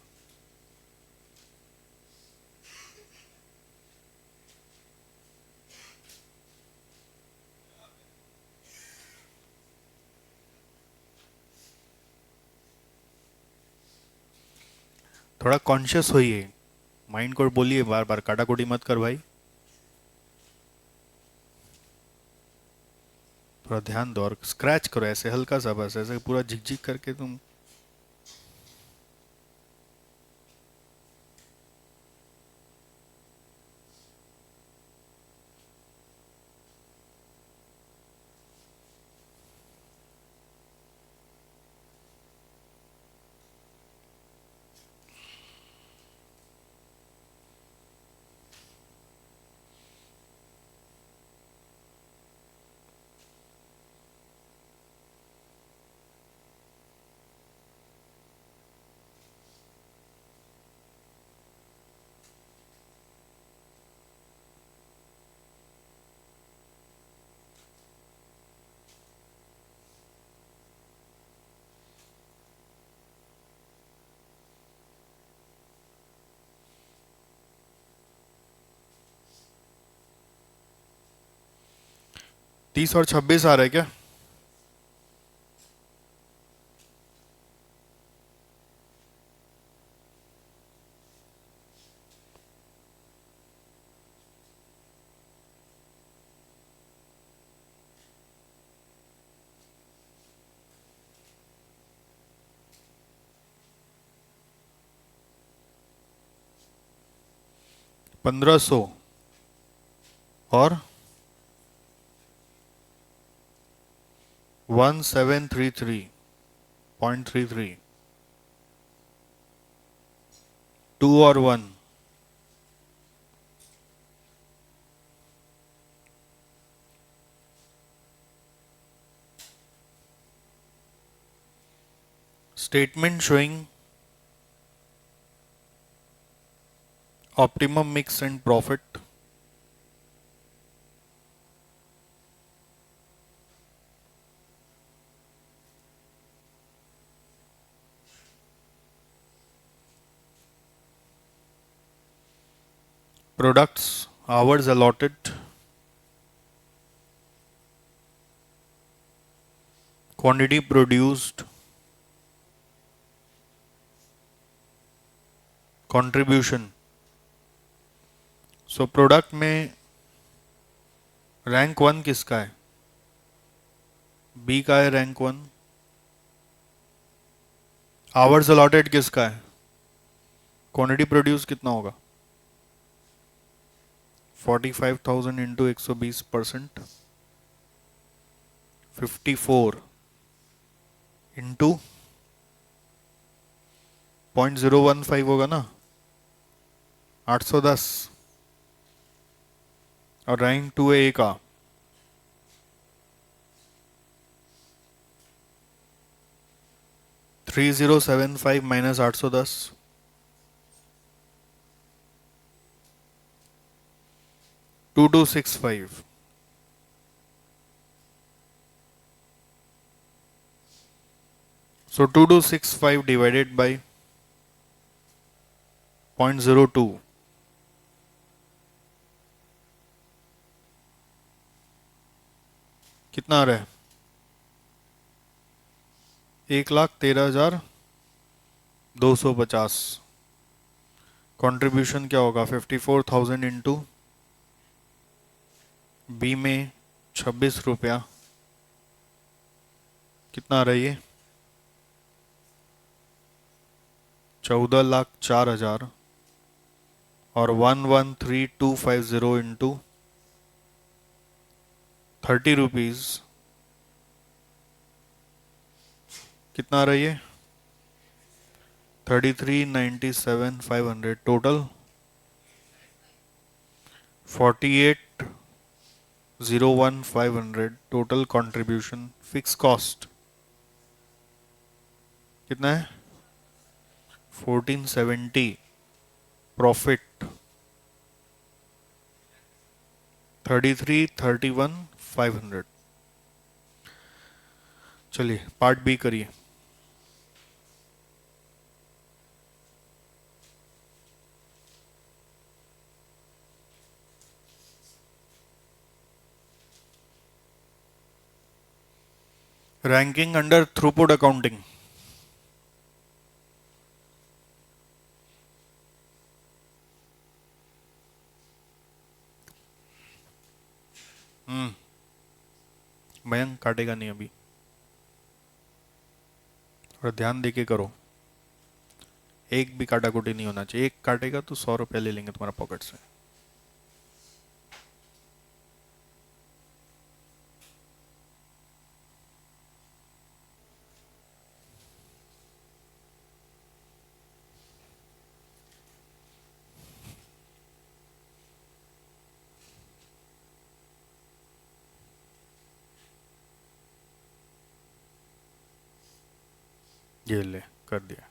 थोड़ा कॉन्शियस होइए, माइंड को बोलिए बार बार काटाकुटी मत कर भाई। थोड़ा ध्यान दो और स्क्रैच करो ऐसे हल्का सा, बस ऐसे पूरा झिक झिक करके तुम। तीस और 26 आ रहा है क्या? पंद्रह सौ और 1733.33। टू और one. Statement showing optimum mix and profit. Products, hours allotted, quantity produced, contribution. So product में रैंक 1 किसका है? बी का है रैंक 1। आवर्स अलॉटेड किसका है? क्वांटिटी प्रोड्यूस कितना होगा? 45,000 इंटू 120%, 54 इंटू 0.015 होगा ना, 810। और रैंक 2 है ए का, 3075 माइनस 810, 2265। So 2265 divided by 0.02, कितना आ रहा है? 1,13,250। कंट्रीब्यूशन क्या होगा? 54,000 इंटू बी में 26 रुपया, कितना आ रहा है ये? 14,04,000। और 113,250 इंटू 30 रुपीज, कितना आ रहा है ये? 33,97,500। Total 48,01,500। Total contribution. Fix cost कितना है? 1470। प्रॉफिट 33,31,500। चलिए पार्ट बी करिए। Ranking under throughput accounting. Mayank काटेगा नहीं अभी, थोड़ा ध्यान देके करो। एक भी काटा कुटी नहीं होना चाहिए। एक काटेगा तो 100 रुपया ले लेंगे तुम्हारा पॉकेट से। ये ले कर दिया।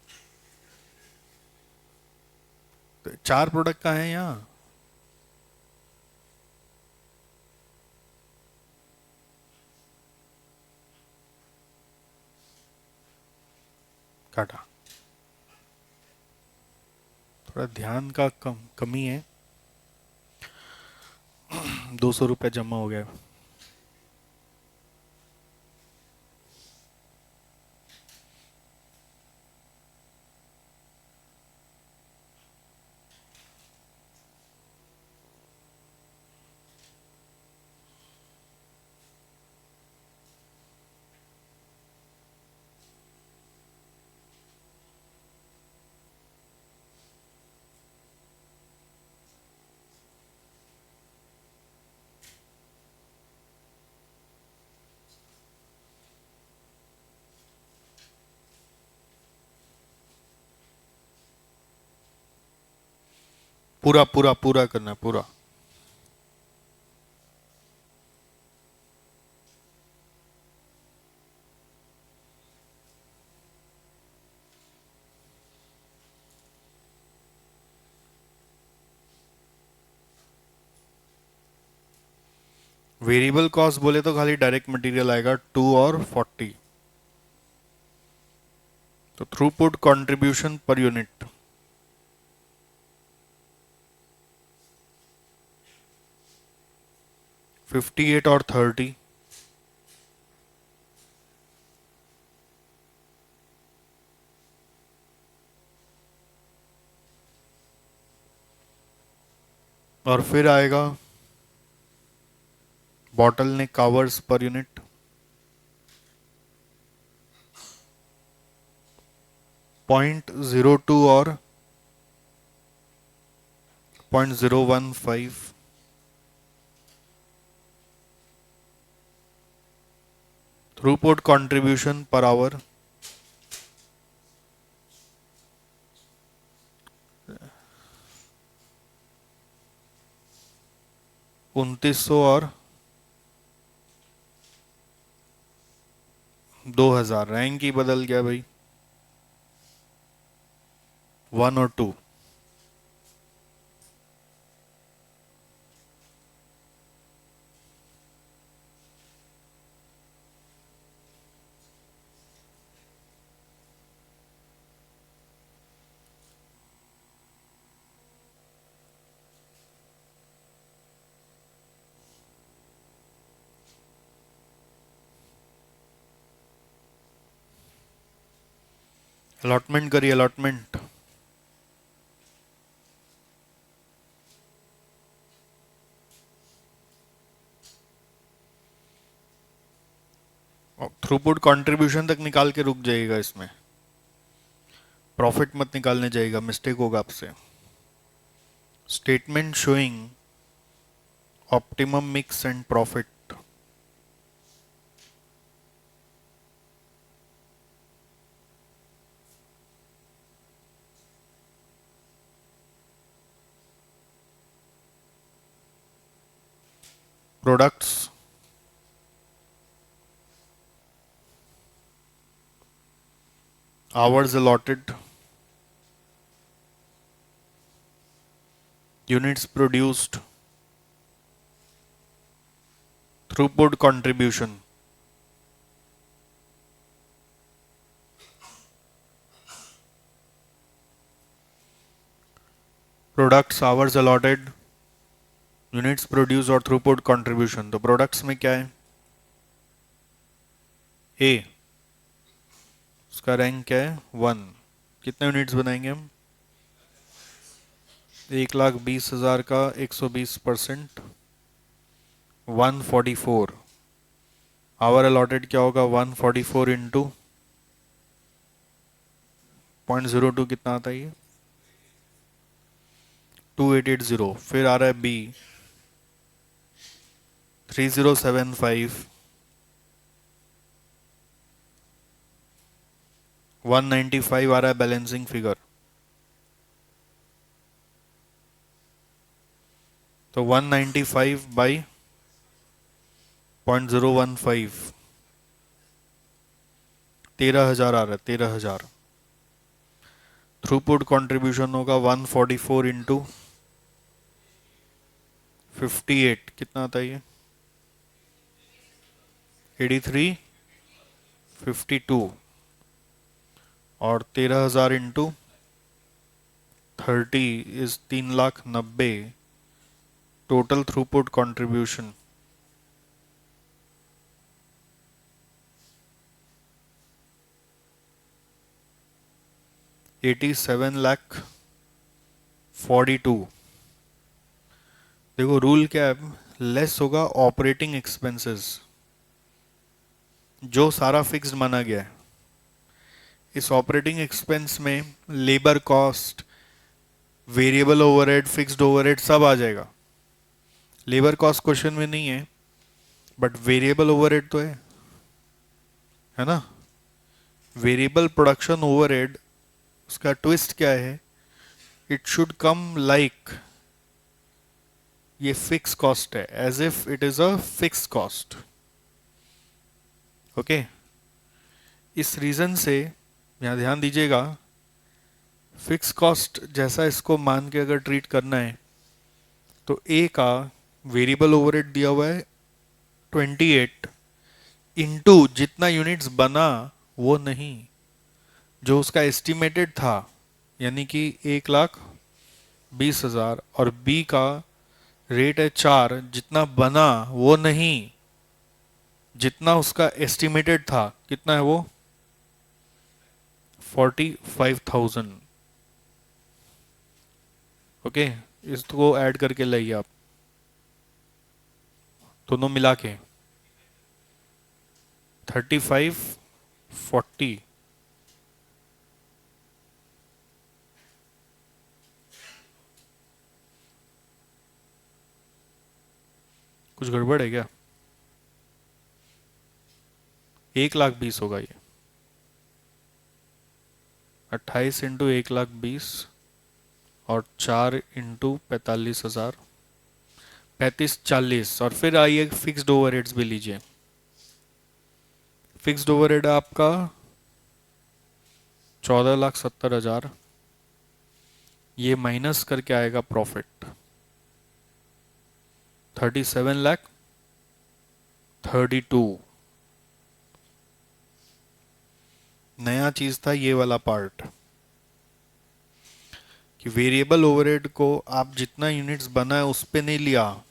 तो 4 प्रोडक्ट का है यहाँ। काटा। थोड़ा ध्यान का कमी है। 200 रुपया जमा हो गया। पूरा पूरा पूरा करना है, पूरा। वेरिएबल कॉस्ट बोले तो खाली डायरेक्ट मटेरियल आएगा 2 और 40। तो थ्रूपुट कंट्रीब्यूशन पर यूनिट 58 और 30, और फिर आएगा bottleneck hours per unit, 0.02 और 0.015, throughput contribution per hour, 2900 और 2000। रैंक ही बदल गया भाई, 1 और 2। अलॉटमेंट करिए, अलॉटमेंट। थ्रूपुट कंट्रीब्यूशन तक निकाल के रुक जाइएगा, इसमें प्रॉफिट मत निकालने जाइएगा, मिस्टेक होगा आपसे। Statement showing optimum mix and profit. Products, hours allotted, units produced, throughput contribution। Products, hours allotted, units produce और थ्रूपुट कंट्रीब्यूशन। तो प्रोडक्ट्स में क्या है? ए, उसका रैंक क्या है? 1। कितने यूनिट्स बनाएंगे हम? 1,20,000 का 120%, 144। आवर अलॉटेड क्या होगा? 144 इंटू 0.02 कितना आता है ये? 2880। फिर आ रहा है बी 3075, 195 आ रहा है बैलेंसिंग फिगर। तो 195 बाई 0.015, 13,000 आ रहा है, 13,000। थ्रूपुट कंट्रीब्यूशन होगा 144 इंटू 58, कितना आता है ये? 8352। और 13,000 into 30 is 3,90,000। Total throughput contribution 87,42,000। देखो रूल क्या है, लेस होगा ऑपरेटिंग एक्सपेंसेस, जो सारा फिक्स्ड माना गया है। इस ऑपरेटिंग एक्सपेंस में labour cost, variable overhead, fixed overhead सब आ जाएगा। लेबर कॉस्ट क्वेश्चन में नहीं है, बट वेरिएबल ओवरहेड तो है ना। वेरिएबल प्रोडक्शन ओवरहेड, उसका ट्विस्ट क्या है? इट शुड कम लाइक ये फिक्स कॉस्ट है, as if it is a fix cost. Okay, इस रीजन से यहां ध्यान दीजिएगा, फिक्स कॉस्ट जैसा इसको मान के अगर ट्रीट करना है तो ए का वेरिएबल ओवरहेड दिया हुआ है 28 इंटू जितना यूनिट्स बना वो नहीं, जो उसका एस्टिमेटेड था, यानी कि 1,20,000, और बी का रेट है 4, जितना बना वो नहीं, जितना उसका एस्टिमेटेड था, कितना है वो? 45,000। ओके, इसको ऐड करके लाइए आप, दोनों मिला के 35 40। कुछ गड़बड़ है क्या? 1,20,000 होगा ये। 28 इंटू 1,20,000 और 4 इंटू 45,000, 35 40। और फिर आइए फिक्स्ड ओवरहेड्स भी लीजिए। फिक्स्ड ओवरहेड आपका 14,70,000, ये माइनस करके आएगा प्रॉफिट 37,32। नया चीज था ये वाला पार्ट कि वेरिएबल ओवरहेड को आप जितना यूनिट्स बना है उस पे नहीं लिया,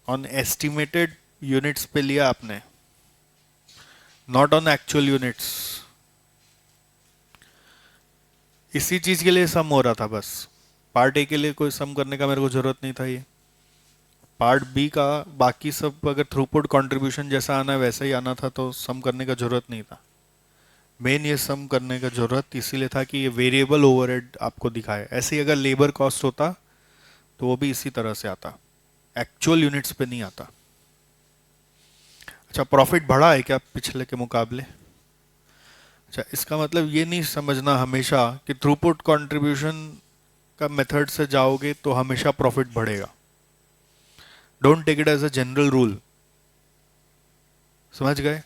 ऑन एस्टिमेटेड यूनिट्स पे लिया आपने, नॉट ऑन एक्चुअल यूनिट्स। इसी चीज के लिए सम हो रहा था बस। पार्ट ए के लिए कोई सम करने का मेरे को जरूरत नहीं था। ये पार्ट बी का बाकी सब अगर थ्रूपुट कंट्रीब्यूशन जैसा आना है वैसा ही आना था तो सम करने का जरूरत नहीं था। मेन ये सम करने का जरूरत इसीलिए था कि ये वेरिएबल ओवरहेड आपको दिखाए। ऐसे ही अगर लेबर कॉस्ट होता तो वो भी इसी तरह से आता, एक्चुअल यूनिट्स पे नहीं आता। अच्छा, प्रॉफिट बढ़ा है क्या पिछले के मुकाबले? अच्छा, इसका मतलब ये नहीं समझना हमेशा कि थ्रूपुट कंट्रीब्यूशन का मेथड से जाओगे तो हमेशा प्रॉफिट बढ़ेगा। Don't take it as a general rule. समझ गए?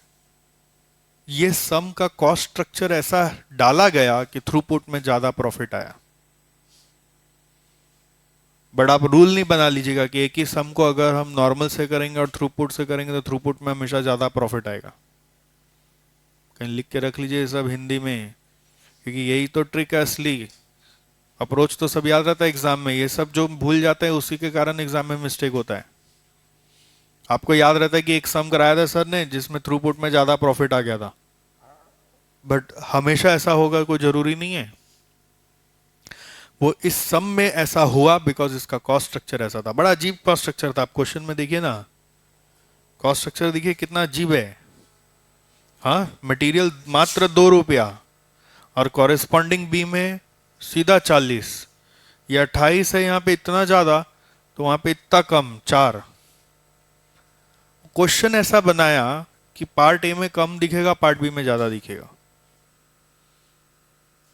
ये सम का कॉस्ट स्ट्रक्चर ऐसा डाला गया कि थ्रूपुट में ज्यादा प्रॉफिट आया। बट आप रूल नहीं बना लीजिएगा कि एक ही सम को अगर हम नॉर्मल से करेंगे और थ्रूपुट से करेंगे तो थ्रूपुट में हमेशा ज्यादा प्रॉफिट आएगा। कहीं लिख के रख लीजिए सब हिंदी में, क्योंकि यही तो ट्रिक है असली। अप्रोच तो सब याद रहता है एग्जाम में, ये सब जो भूल जाते हैं उसी के कारण एग्जाम में मिस्टेक होता है। आपको याद रहता है कि एक सम कराया था सर ने जिसमें थ्रूपुट में ज्यादा प्रॉफिट आ गया था, बट हमेशा ऐसा होगा कोई जरूरी नहीं है। वो इस सम में ऐसा हुआ बिकॉज इसका कॉस्ट स्ट्रक्चर ऐसा था। बड़ा अजीब कॉस्ट स्ट्रक्चर था। आप क्वेश्चन में देखिए ना, कॉस्ट स्ट्रक्चर देखिए कितना अजीब है। हाँ, मटेरियल मात्र 2 रुपया और कॉरेस्पॉन्डिंग बी में सीधा 40। ये 28 है यहाँ पे इतना ज्यादा, तो वहां पे इतना कम 4। क्वेश्चन ऐसा बनाया कि पार्ट ए में कम दिखेगा, पार्ट बी में ज्यादा दिखेगा।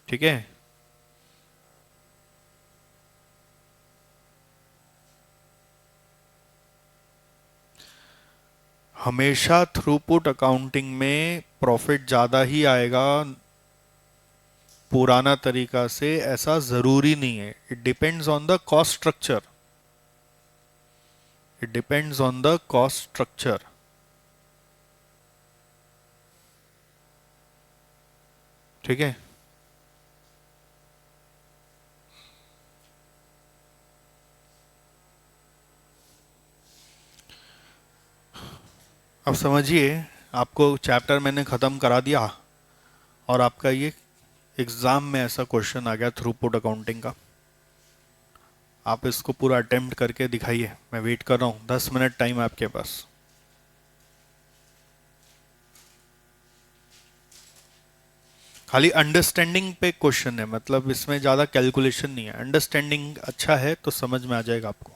ठीक है? हमेशा थ्रूपुट अकाउंटिंग में प्रॉफिट ज्यादा ही आएगा। पुराना तरीका से ऐसा जरूरी नहीं है। It depends on the cost structure. It depends on the cost structure. ठीक है? अब समझिए, आपको चैप्टर मैंने खत्म करा दिया और आपका ये एग्जाम में ऐसा क्वेश्चन आ गया थ्रूपुट अकाउंटिंग का। आप इसको पूरा अटेम्प्ट करके दिखाइए। मैं वेट कर रहा हूँ, 10 मिनट टाइम है आपके पास। खाली अंडरस्टैंडिंग पे क्वेश्चन है, मतलब इसमें ज्यादा कैलकुलेशन नहीं है। अंडरस्टैंडिंग अच्छा है तो समझ में आ जाएगा आपको।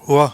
हुआ।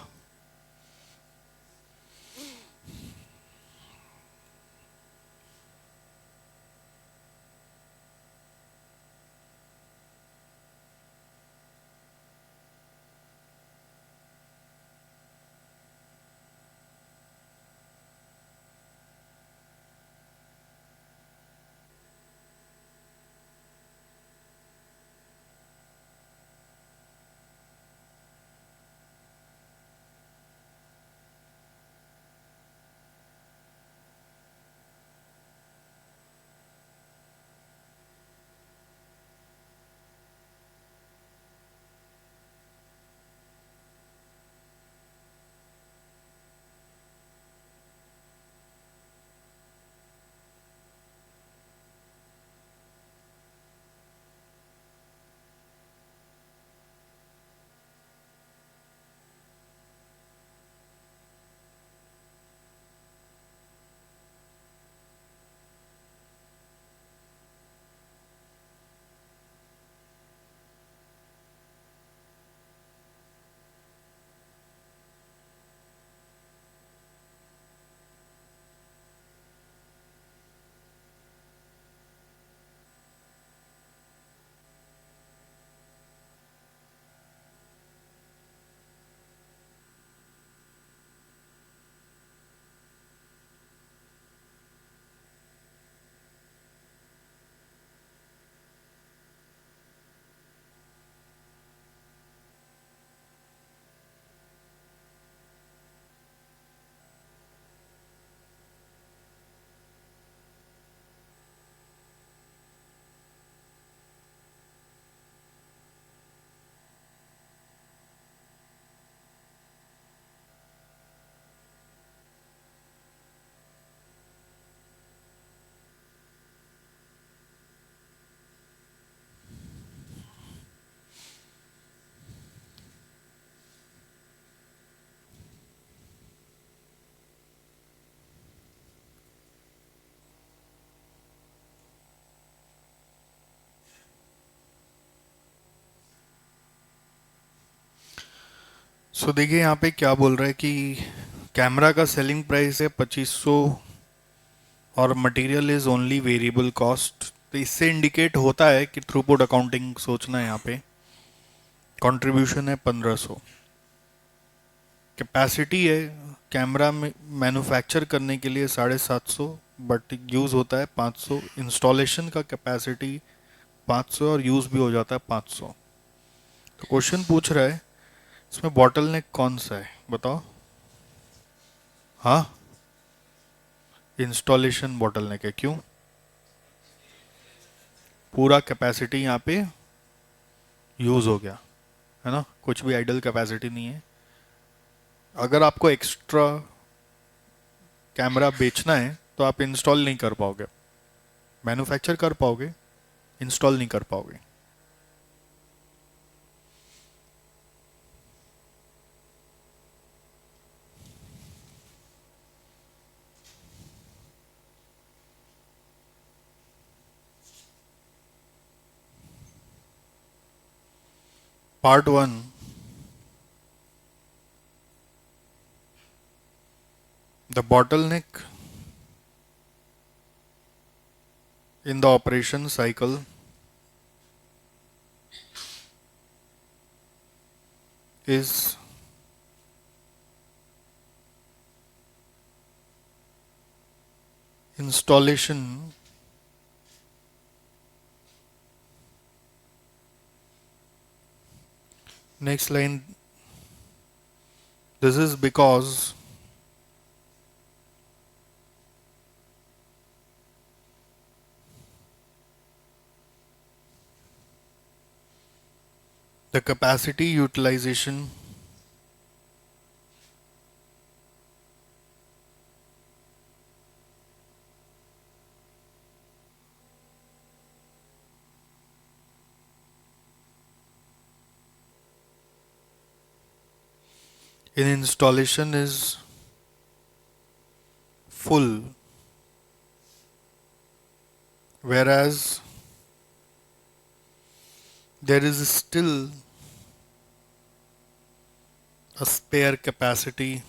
सो देखिए यहाँ पे क्या बोल रहा है कि कैमरा का सेलिंग प्राइस है 2500 और material is only variable cost. तो इससे इंडिकेट होता है कि थ्रूपुट अकाउंटिंग सोचना है। यहाँ पे कंट्रीब्यूशन है 1500। कैपेसिटी है कैमरा में मैन्युफैक्चर करने के लिए 750, बट यूज़ होता है 500। इंस्टॉलेशन का कैपेसिटी 500 और यूज़ भी हो जाता है 500। तो क्वेश्चन पूछ रहा है इसमें बॉटल नेक कौन सा है बताओ। हाँ, इंस्टॉलेशन बॉटल नेक है। क्यों? पूरा कैपेसिटी यहाँ पे यूज़ हो गया है ना, कुछ भी आइडल कैपेसिटी नहीं है। अगर आपको एक्स्ट्रा कैमरा बेचना है तो आप इंस्टॉल नहीं कर पाओगे। मैन्युफैक्चर कर पाओगे, इंस्टॉल नहीं कर पाओगे। Part one, the bottleneck in the operation cycle is installation next line. This is because the capacity utilization in installation is full, whereas there is still a spare capacity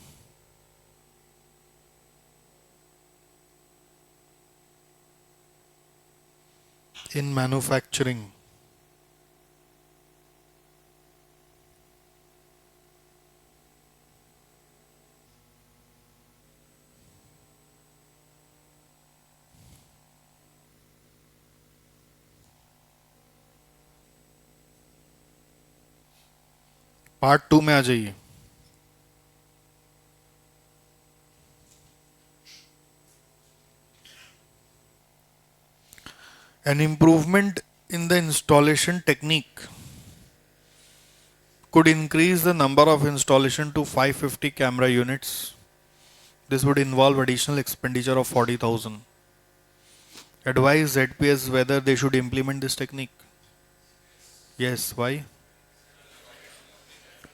in manufacturing. Part 2 में आ जाइए. An improvement in the installation technique could increase the number of installation to 550 camera units. This would involve additional expenditure of 40,000. Advise ZPS whether they should implement this technique. Yes, why?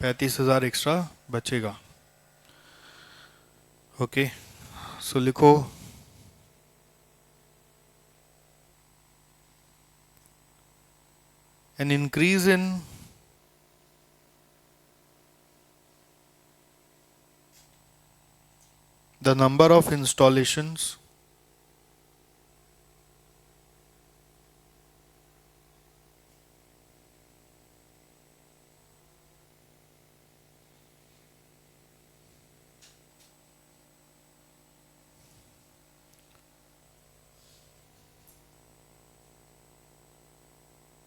35,000 extra बचेगा. Okay, सो लिखो an increase in the number of installations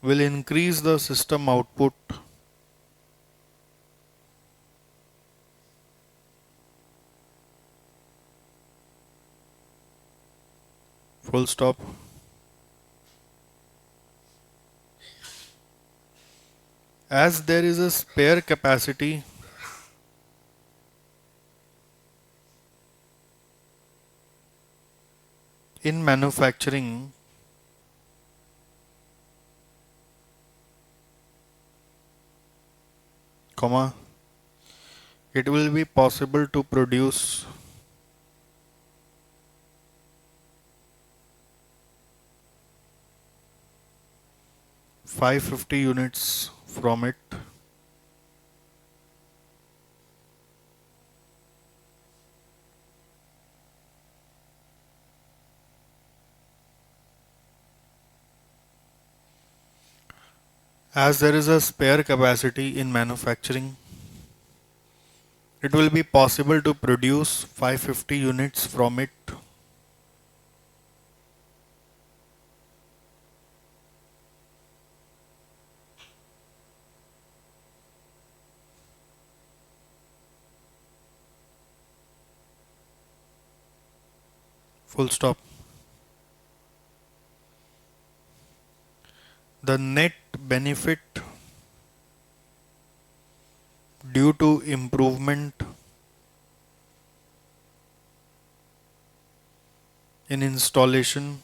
will increase the system output full stop. As there is a spare capacity in manufacturing, comma, it will be possible to produce 550 units from it. As there is a spare capacity in manufacturing, it will be possible to produce 550 units from it. Full stop. The net benefit due to improvement in installation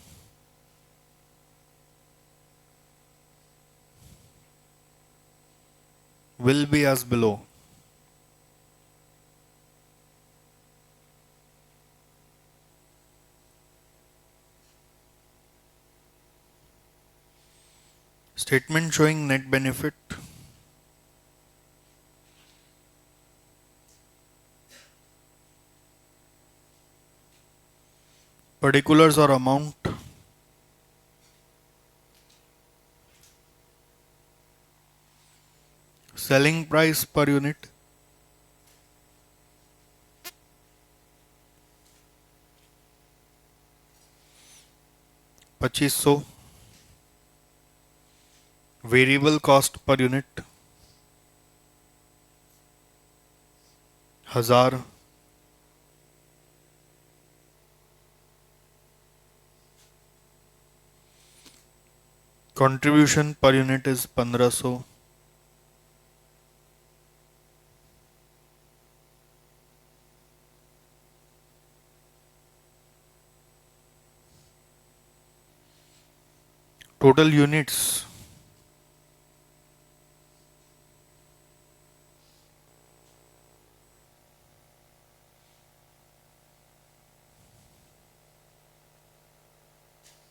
will be as below. Statement showing net benefit. Particulars or amount. Selling price per unit. $2,500. Variable cost per unit 1,000. Contribution per unit is 1,500. Total units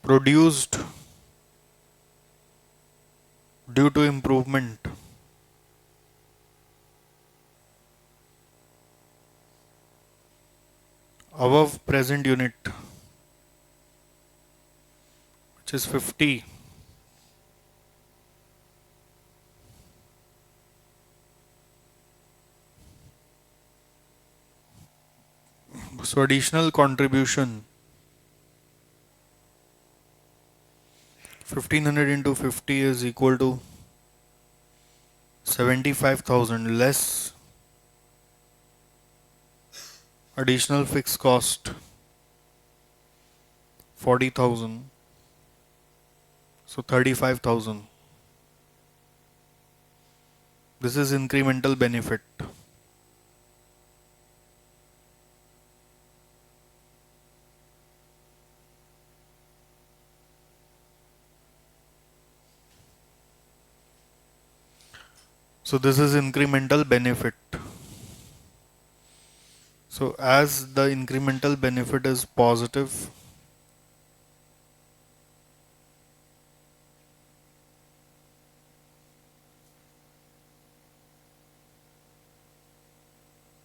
produced due to improvement above present unit, which is 50. So additional contribution 1500 into 50 is equal to 75,000 less additional fixed cost 40,000, so 35,000. This is incremental benefit. So this is incremental benefit. So as the incremental benefit is positive,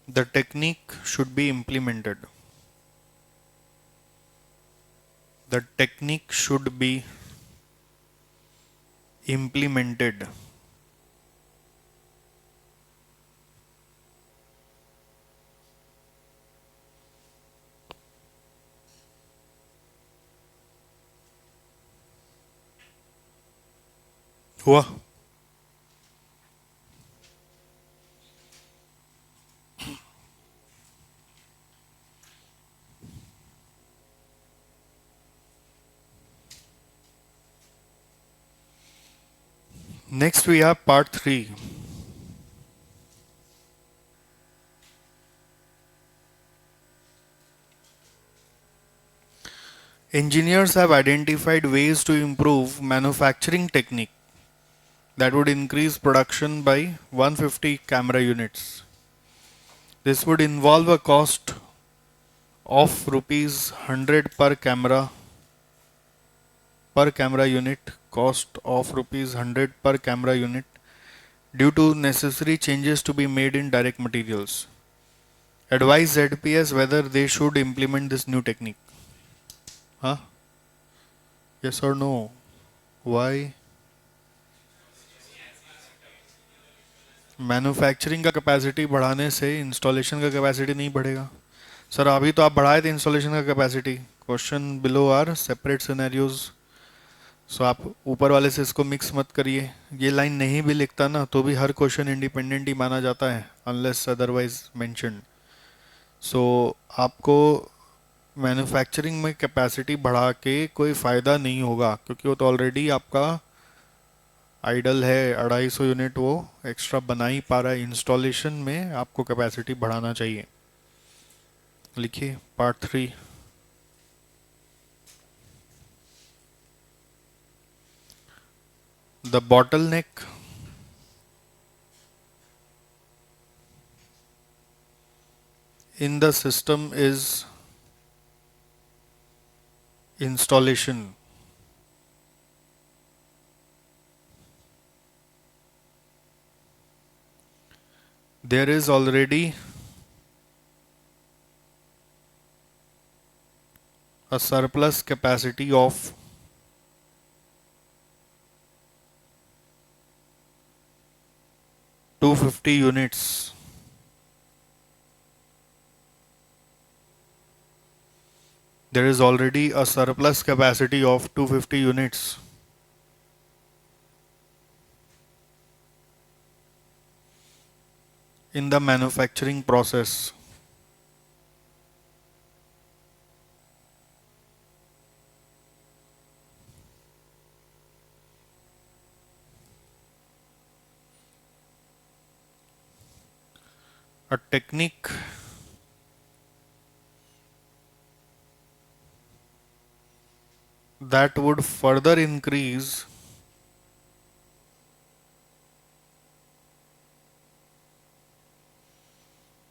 the technique should be implemented. The technique should be implemented. हुआ? Next we have part 3. Engineers have identified ways to improve manufacturing technique that would increase production by 150 camera units. This would involve a cost of rupees 100 per camera unit, cost of rupees 100 per camera unit due to necessary changes to be made in direct materials. Advise ZPS whether they should implement this new technique. Huh? Yes or no? Why? Manufacturing का capacity बढ़ाने से installation का capacity नहीं बढ़ेगा. Sir अभी तो आप बढ़ाए थे इंस्टॉलेशन का capacity. Question below are separate scenarios. So आप ऊपर वाले से इसको मिक्स मत करिए. ये लाइन नहीं भी लिखता ना तो भी हर क्वेश्चन इंडिपेंडेंट ही माना जाता है अनलेस अदरवाइज मेंशन्ड. सो आपको मैन्युफैक्चरिंग में कैपेसिटी बढ़ा के कोई फ़ायदा नहीं होगा क्योंकि वो तो ऑलरेडी आपका आइडल है. 250 यूनिट वो एक्स्ट्रा बना ही पा रहा है. इंस्टॉलेशन में आपको कैपेसिटी बढ़ाना चाहिए. लिखिए part 3. The bottleneck in the system is installation. There is already a surplus capacity of 250 units. There is already a surplus capacity of 250 units. In the manufacturing process. A technique that would further increase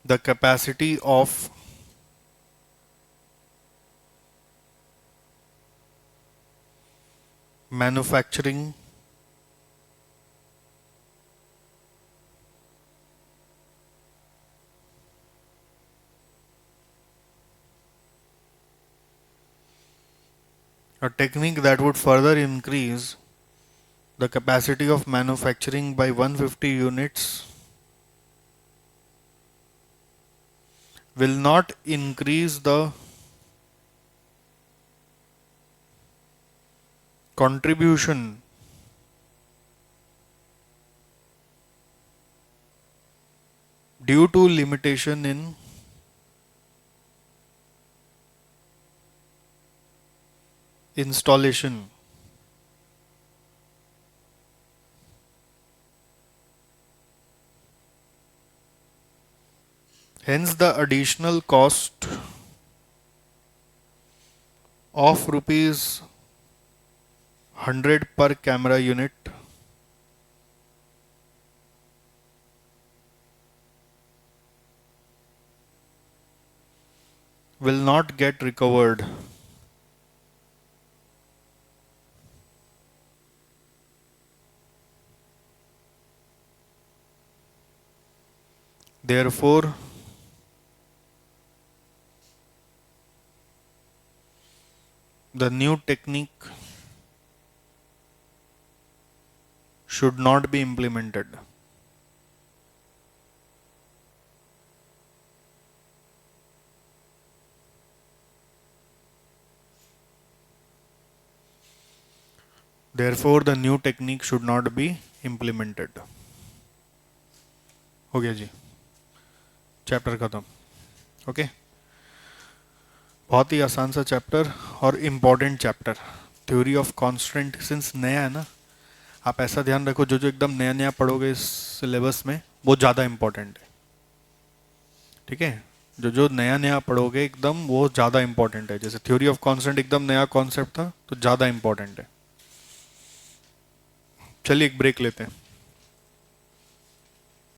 the capacity of manufacturing A technique that would further increase the capacity of manufacturing by 150 units will not increase the contribution due to limitation in installation. Hence, the additional cost of rupees 100 per camera unit will not get recovered. Therefore, the new technique should not be implemented. Therefore, the new technique should not be implemented. हो गया जी, chapter खत्म. Okay, बहुत ही आसान सा chapter और important chapter. Theory of constant since नया है ना, आप ऐसा ध्यान रखो जो जो एकदम नया नया पढ़ोगे इस सिलेबस में वो ज़्यादा इम्पोर्टेंट है. ठीक है, जो जो नया नया पढ़ोगे एकदम वो ज़्यादा इम्पोर्टेंट है. जैसे थ्योरी ऑफ कांस्टेंट एकदम नया कॉन्सेप्ट था तो ज़्यादा इम्पोर्टेंट है. चलिए एक ब्रेक लेते हैं.